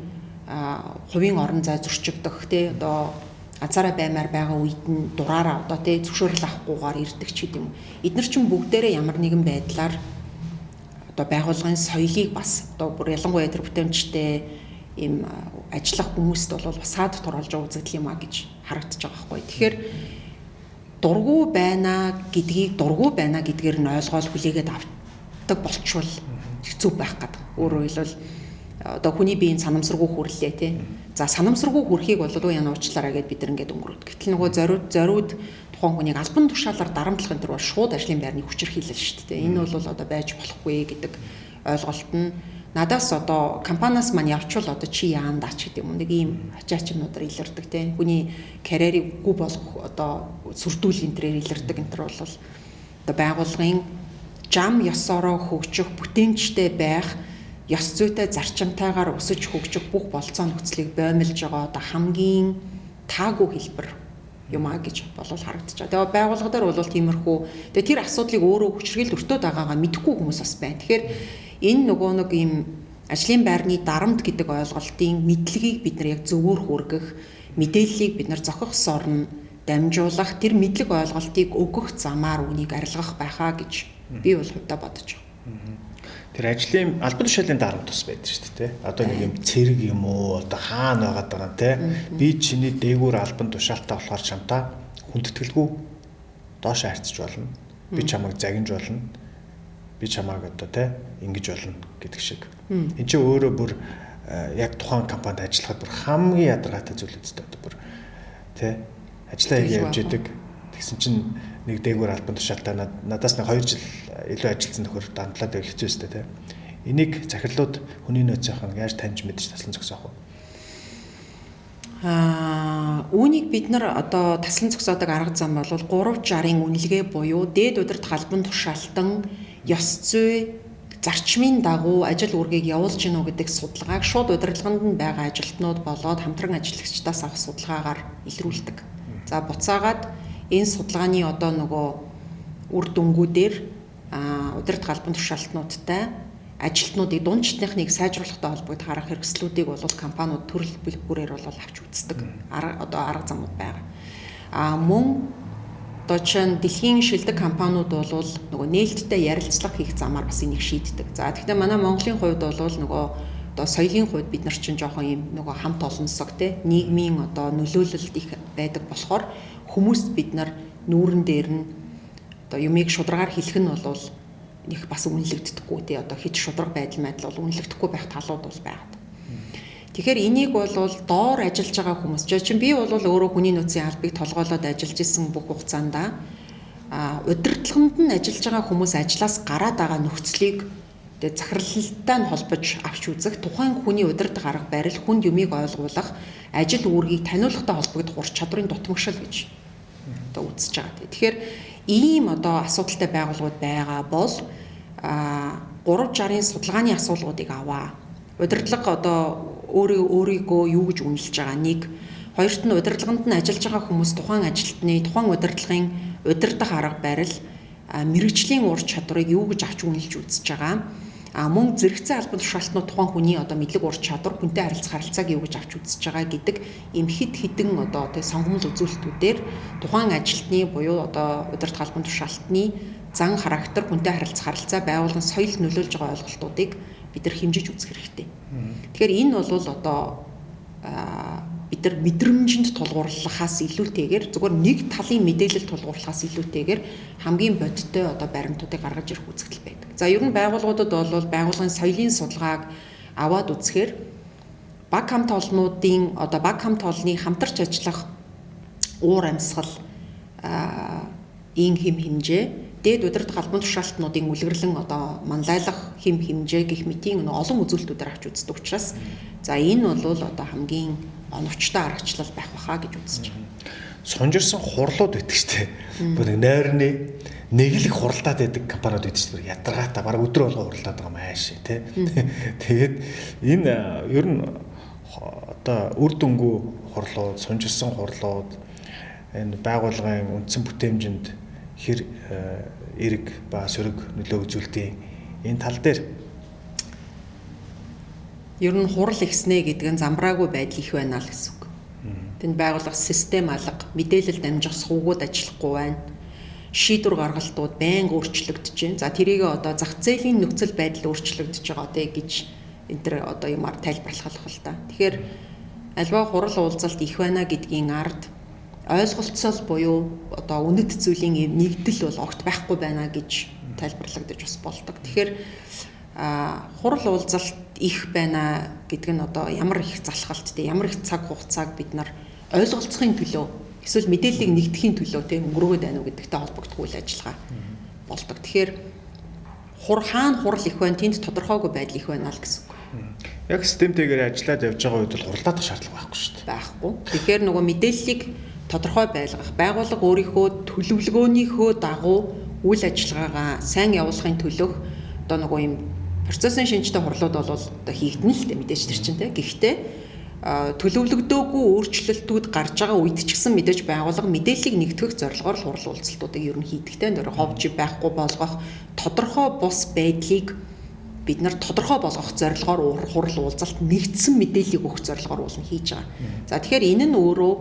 хувийн орон зай зөрчигдөх тий одоо азаараа баймаар байгаа үед нь дураараа одоо тий зөвшөөрөл авахгүйгээр ирдэг ч гэдэм. Эдгээр чинь бүгдээрээ ямар нэгэн байдлаар одоо байгууллагын соёлыг бас одоо бүр ялангуяа тэр бүтээмжтэй ийм ажиллах хүмүүст бол бас саад туруулж үзэгдэл юм а гэж харагдаж байгаа байхгүй. Тэгэхээр дургүй байна гэдгээр нь ойлгоол хүлээгээд авдаг болчвол хэцүү байх гэдэг. Өөрөөр хэлбэл одоо хүний биеийн санамсаргүй хүрлээ тий. За санамсаргүй хүрхийг бол уу яна уучлаарай гэд бид нар ингээд өнгөрөөд. Гэтэл нөгөө зориуд тухайн хүнийг албан тушаалаар дарамтлахын тулд шууд ажлын байрны хүчирхийлэл шүү дээ. Энэ бол одоо байж болохгүй гэдэг ойлголт нь надаас одоо компаниас маань явчвал одоо чи яандаа ч гэдэг юм нэг ийм ачаачнуудаар илэрдэг тийм хүний карьерийг үгүй болгох одоо сүрдүүл энтрээр илэрдэг энтер бол одоо байгууллагын жам ёсороо хөгжих бүтээмжтэй байх ёс зүйтэй зарчимтайгаар өсөж хөгжих бүх болцоо нөхцөлийг боомлж байгаа одоо хамгийн таагүй хэлбэр юм а гэж болол харагдаж байгаа. Тэгээ байгууллага дээр бол тиймэрхүү тэгээ тэр асуудлыг өөрөө хүчрхийлэлт өртөөд байгаагаа мэдэхгүй хүмүүс бас байна. Тэгэхээр энэ нөгөө нэг юм ажлын байрны дарамт гэдэг ойлголтын мэдлэгийг бид нар яг зөвөр хүргэх, мэдээллийг бид нар зохихсоор нь дамжуулах, тэр мэдлэг ойлголтыг өгөх замаар үнийг арилгах байхаа гэж би бол хувьдаа бодож байна. Тэр ажлын албан тушаалын дарамт тус байдаг шүү дээ. Одоо нэг юм цэрэг юм уу, одоо хаана байгаад байгаа те. Би чиний дээгүүр албан тушаалтай болохоор чамтай хүндэтгэлгүй доош харьцаж болно. Би чамайг загинж болно. Би чамайг одоо те ингэж болно гэдэг шиг. Энд чинь өөрөө бүр яг тухайн компанид ажиллахад бүр хамгийн ядаргаатай зүйл үстэй одоо бүр те ажиллаа явж идэг. Тэгсэн чинь нэг дээгүүр албан тушаалтай надаас нэг 2 жил илүү ажилласан нөхөр дандлаад байх хэцүү өстэй те. Энийг захирлууд хүний нөөцийнхэн яаж таньж мэдж таслан зогсоох вэ? Үүнийг бид нар одоо таслан зогсоодог арга зам бол 360-ын үнэлгээ буюу дээд удирдах албан тушаалтан ёс зүй зарчмын дагуу ажил үүргийг явуулж гинүү гэдэг судалгааг шууд удирдлаганд нь байгаа ажилтнууд болоод хамтран ажиллагчдаас авах судалгаагаар илрүүлдэг. За буцаагаад энэ судалгааны одоо нөгөө үр дүнгуудээр удирдах албан тушаалтнуудтай ажилтнуудыг дундчдынхныг сайжруулахтай холбогд харах хэрэгслүүдийг бол компаниуд төрөл бүрээр бол авч үздэг. Арга замууд байгаа. Мөн одоо чинь дэлхийн шилдэг компаниуд бол нөгөө нээлттэй ярилцлага хийх замаар бас энийг шийддэг. За тэгэхээр манай Монголын хувьд бол нөгөө одоо соёлын хувьд бид нар чинь жоохон юм нөгөө хамт олонсог те нийгмийн одоо нөлөөлөлт их байдаг болохоор хүмүүст бид нар нүүрэн дээр нь одоо юмыг шударгаар хэлэх нь бол их бас үнэлэгдэхгүй тий одоо хит шудраг байдал бол үнэлэгдэхгүй байх талууд бол байгаа. Тэгэхээр энийг бол доор ажиллаж байгаа хүмүүс чинь би бол өөрөө хүний нөөцийн албыг толгойлоод ажиллаж исэн бүх хугацаанд удирдлаганд нь ажиллаж байгаа хүмүүс ажлаас гараад байгаа нөхцөлийг тэгээ захиралтай нь холбож авч үзэх тухайн хүний удирдах арга барил хүнд юмыг ойлгуулах ажил үүргийг таниулахтай холбогдох ур чадрын дутмагшил гэж одоо үзэж байгаа. Тэгэхээр ийм одоо асуудалтай байгууллагууд байгаа бол 360-ын судалгааны асуулгуудыг аваа. Удирдлага одоо өөрийгөө юу гэж үнэлж байгаа нэг, хоёрт нь удирдлаганд нь ажиллаж байгаа хүмүүс тухайн ажилтны тухайн удирдлагын удирдах арга барил мэрэгжлийн ур чадварыг юу гэж авч үнэлж үзэж байгаа. Мөн зэрэгцээ албан тушаалтнууд тухайн хүний одоо мэдлэг ур чадвар хүнтэй харилцааг юу гэж авч үзэж байгаа гэдэг эм хэд хэдэн одоо тэг сонгомжл үзүүлэлтүүдээр тухайн ажилтны буюу одоо удирдах албан тушаалтны зан характер хүнтэй харилцаа байгууллагын соёл нөлөөлж байгаа ойлголтуудыг бид нар хэмжиж үзэх хэрэгтэй. Тэгэхээр энэ бол одоо бид нар мэдрэмжинд тулгуурлахаас илүүтэйгээр зүгээр нэг талын мэдээлэл тулгуурлахаас илүүтэйгээр хамгийн бодиттой одоо баримтуудыг гаргаж ирэх үзэгдэл байдаг. За ер нь байгууллагуудад бол байгууллагын соёлын судалгааг аваад үзэхээр баг хамт олнуудын одоо баг хамт олны хамтарч ажиллах уур амьсгал ийн хэм хэмжээ дээд удирдах албан тушаалтнуудын үлгэрлэн одоо манлайлах хэм хэмжээ гэх мэтийн олон үзүүлэлтүүдээр авч үздэг учраас за энэ бол одоо хамгийн оновчтой аргачлал байх баха гэж үзэж байна. Сунжирсан хурлууд байдаг шүү дээ. Бүр нойрны нэг л их хуралдаад байдаг компаниуд байдаг шүү дээ. Ядаргаатай бараг өдөр болгоо хуралдаад байгаа юм ааши тий. Тэгээд энэ ер нь одоо үр дүнгүй хурлууд, сунжирсан хурлууд энэ байгууллагын үндсэн бүтээмжинд хэр эрг ба сөрөг нөлөө үзүүлдэг энэ тал дээр ер нь хурал ихснэ гэдэг нь замбраагүй байдал их байна л гэсэн үг. Тэнд байгууллага систем алга, мэдээлэл дамжих сувгууд ажиллахгүй байна. Шийдвэр гаргалтууд байнга өөрчлөгдөж байна. За тэрийг одоо зах зээлийн нөхцөл байдал өөрчлөгдөж байгаа дээ гэж энэ төр одоо юмар тайлбарлах л та. Тэгэхээр альва хурал уулзалт их байна гэдгийн ард ойлголцол буюу одоо үнэт зүйлийн нэгдэл бол огт байхгүй байна гэж тайлбарлагдаж бас болдог. Тэгэхээр хурал уулзалт их байна гэдэг нь одоо ямар их залхалт те ямар их цаг хугацааг бид нар ойлголцохын төлөө эсвэл мэдээллийг нэгтгэхийн төлөө те өнгөрөөд байна уу гэдэгтэй холбогдох үйл ажиллагаа болдог. Тэгэхээр хаана хурал их байна тэнд тодорхойгүй байдал их байна л гэсэн үг. Яг системтэйгээр ажиллаад явж байгаа үед бол хурлаадах шаардлага байхгүй шүү дээ. Байхгүй. Тэгэхээр нөгөө мэдээллийг тодорхой байлгах, байгууллага өөрийнхөө төлөвлөгөөнийхөө дагуу үйл ажиллагаагаа сайн явуулахын төлөх одоо нөгөө юм процессын шинжтэй хурлууд бол одоо хийгдэн л дээ мэдээж тэр чинь те. Гэхдээ төлөвлөгдөөгүй өөрчлөлтүүд гарч байгаа үед ч гэсэн мэдээж байгууллага мэдээллийг нэгтгэх зорилгоор л хурал уулзалтуудыг ер нь хийдэгтэй. Тэр ховж байхгүй болгох тодорхой бус байдлыг бид нар тодорхой болгох зорилгоор хурал уулзалт нэгдсэн мэдээллийг өгөх зорилгоор уулна хийж байгаа. За тэгэхээр энэ нь өөрөө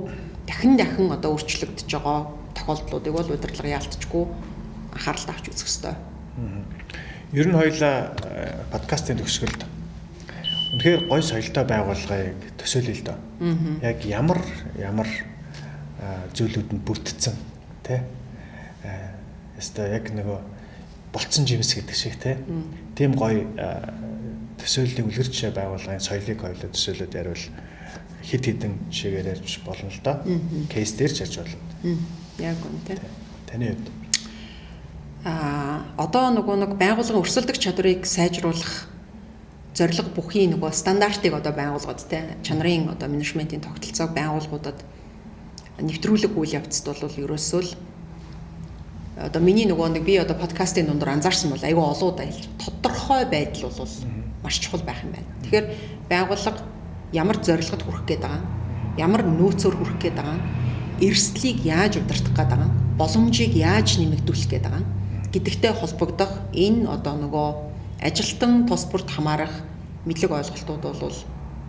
дахин одоо өөрчлөгдөж байгаа тохиолдлуудыг бол удирдлага яалтчгүй анхааралтай авч үзэх ёстой. Ер нь хоёулаа подкастын төгсгөлд үнэхээр гой соёлтой байгууллагыг төсөөлөе л доо. Яг ямар зүйлүүдэнд бүрдсэн тий. Яста яг нөгөө болцсон жимс гэдэг шиг тий. Тийм гой төсөөллийг үлгэрч байгууллагын соёлыг хоёулаа төсөөлөд яривал хит хитэн жишээгээр ярьж болно л доо. Кейс дээр ч ярьж болно. Яг үнэтэй. Таны хувьд одоо нэг байгууллагын өрсөлдөх чадварыг сайжруулах зорилго бүхий нөгөө стандартыг одоо байгууллагад те чанарын одоо менежментийн тогтолцоог байгууллагуудад нэвтрүүлэх үйл явцад бол ерөөсөө л одоо миний нөгөө нэг би одоо подкастын дундор анзаарсан бол айгүй олоодаа тодорхой байдал бол маш чухал байх юм байна. Тэгэхээр байгууллага ямар зорилгод хүрэх гээд байгаа юм, ямар нөөцөөр хүрэх гээд байгаа юм, эрсдлийг яаж удирдах гээд байгаа юм, боломжийг яаж нэмэгдүүлэх гээд байгаа юм гэдэгтэй холбогдох энэ одоо нөгөө ажилтан тус бүрт хамаарах мэдлэг ойлголтууд бол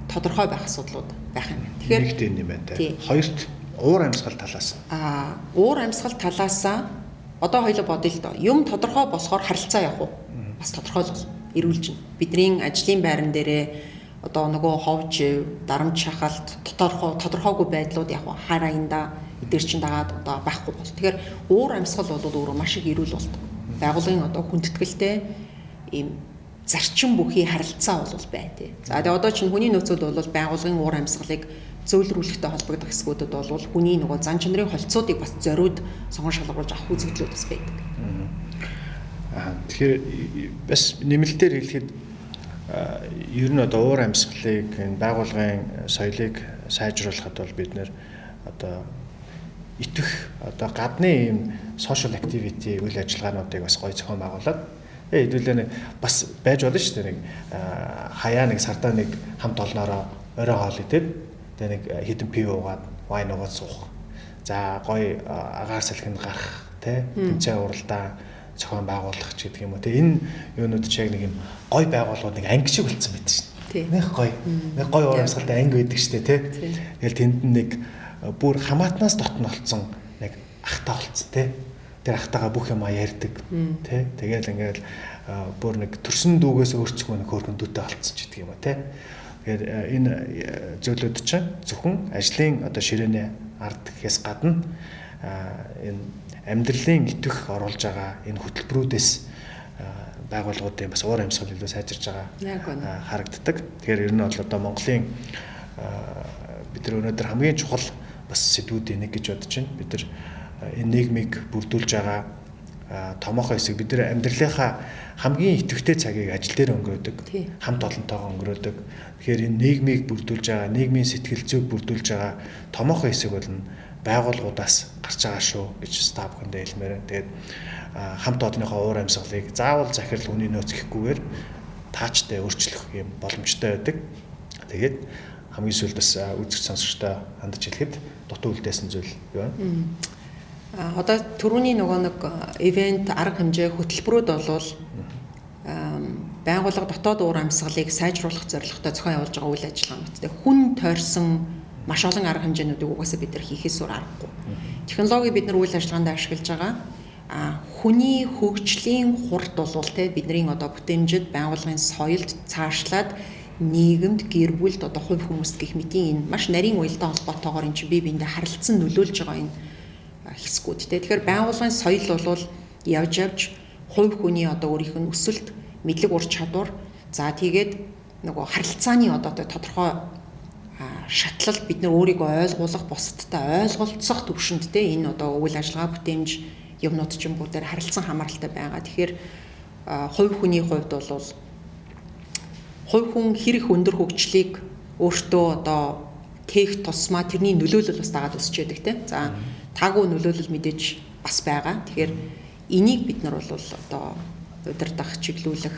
тодорхой байх асуудлууд байх юм байна. Тэгэхээр нэгт энэ юм байна те. Хоёрт уур амьсгал талаас. Уур амьсгал талаасаа одоо хоёул бодъё л доо. Юм тодорхой болохоор харилцаа явах уу? Бас тодорхой л эрүүлж байна. Бидний ажлын байран дээрээ одоо нөгөө ховж, дарамт шахалт, тодорхойгүй байдлууд яг хар аянда эдгээр чин дагаад одоо байхгүй бол. Тэгэхээр уур амьсгал бол өөрөө маш их эрүүл болдог. Байгууллагын одоо хүндэтгэлтэй ийм зарчим бүхий харилцаа бол байна тий. За тэгээ одоо чинь хүний нөөцүүд бол байгууллагын уур амьсгалыг зөөлрүүлэхтэй холбогдох хэсгүүдэд бол хүний нөгөө зан чанарын холцоодыг бас зориуд сонгон шалгаруулж авах үзэгдлүүд бас байдаг. Тэгэхээр бас нэмэлтээр хэлэхэд ер нь одоо уур амьсгалыг энэ байгууллагын соёлыг сайжруулахад бол бид нэр одоо итэх одоо гадны ийм social activity үйл ажиллагаануудыг бас гоё зохион байгуулад хэдүүлээ нэг бас байж болно шүү дээ. Нэг хаяа нэг сардаа нэг хамт олноороо орой хоол идээд тэгээ нэг хідэн пив уугаад вайн уугаад суух. За гоё агаар салхинд гарах тий тэмцээн уралдаан зохион байгуулах ч гэдэг юм уу. Тэгээ энэ юунууд ч яг нэг юм гоё байгууллагууд нэг анги шиг болцсон байдаг шин. Нэг гоё. Нэг гоё уур амьсгалтай анги байдаг шүү дээ тий. Тэгэл тэнд нэг бүр хамаатнаас дотн олцсон нэг ахтаа болцсон тий. Тэр ахтаага бүх юм ярьдаг тий. Тэгэл ингээл бүр нэг төрсөн дүүгээс өөрчлөх нэг хөөрхөн дүүтэй болцсон ч гэдэг юм уу тий. Тэгэхээр энэ зөвлөд чинь зөвхөн ажлын одоо ширээний ард гэхээс гадна энэ амьдралын итвэх оруулж байгаа энэ хөтөлбөрүүдээс байгууллагуудын бас уур амьсгал илүү сайжирч байгаа харагддаг. Тэгэхээр ер нь бол одоо Монголын бид нар өнөөдөр хамгийн чухал бас сэдвүүдийн нэг гэж бодож байна. Бид нар энэ нийгмийг бүрдүүлж байгаа томоохон хэсэг бид нар амьдралынхаа хамгийн идэвхтэй цагийг ажил дээр өнгөрөөдөг, хамт олонтойгоо өнгөрөөдөг. Тэгэхээр энэ нийгмийг бүрдүүлж байгаа, нийгмийн сэтгэл зүйг бүрдүүлж байгаа томоохон хэсэг бол байгууллагуудаас гарч байгаа шүү гэж та бүхэндээ хэлмээр байна. Тэгээд хамт олонныхоо уур амьсгалыг заавал захирал хүний нөөц гэхгүйгээр таачтай өөрчлөх юм боломжтой байдаг. Тэгээд хамгийн сүүлд бас үзэгч сонсогчтой хандаж хэлэхэд дутуу үлдээсэн зүйл юу вэ? Одоо түрүүний нөгөө нэг ивент арга хэмжээ хөтөлбөрүүд болвол байгууллага дотоод уур амьсгалыг сайжруулах зорилготой зохион явуулж байгаа үйл ажиллагаанууд. Тэгээ хүн тойрсон маш олон арга хэмжээнүүдийг угаасаа бид нар хийхээс өөр аргагүй. Технологи бид нар үйл ажиллагаанд ашиглаж байгаа. Хүний хөгжлийн хурд болвол те бидний одоо бүтээмжид байгууллагын соёлд цаашлаад нийгэмд гэр бүлд одоо хувь хүмүүст гэх мэтийн энэ маш нарийн уялдаа холбоотойгоор эн чинь бие биендээ харилцан нөлөөлж байгаа энэ хэсгүүд те. Тэгэхээр байгууллагын соёл бол явж хувь хүний одоо өөрийнх нь өсөлт, мэдлэг ур чадвар, за тэгээд нөгөө харилцааны одоо тодорхой шатлал бид нар өөрийгөө ойлгуулах, бусдтай ойлголцох төвшөнд те энэ одоо үйл ажиллагаа бүтээмж юмнууд ч юм уу дээр харилцан хамааралтай байгаа. Тэгэхээр хувь хүний хувьд бол хувь хүн хэрэг өндөр хөгжлийг өөртөө одоо тээх тусмаа тэрний нөлөөлөл бас дагаад өсч яадаг те. За таагүй нөлөөлөл мэдээж бас байгаа. Тэгэхээр энийг бид нар бол одоо удирдах, чиглүүлэх,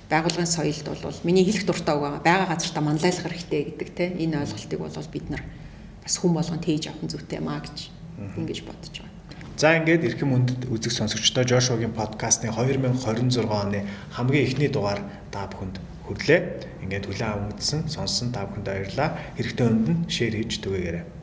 байгууллагын соёлд бол миний хэлэх дуртай байгаа газартаа манлайлах хэрэгтэй гэдэг те. Энэ ойлголтыг бол бид нар бас хүн болгон тээж авах зүйтэй маа гэж ингэж бодож байна. За ингээд эрхэм үндэд үзэг сонсогчдоо Жошуагийн подкастын 2026 оны хамгийн эхний дугаар та бүхэнд хүрлээ. Ингээд хүлээн аван үзсэн, сонссон та бүхэнд баярлалаа. Хэрэгтэй үндэнд шеэр хийж түгээгээрэй.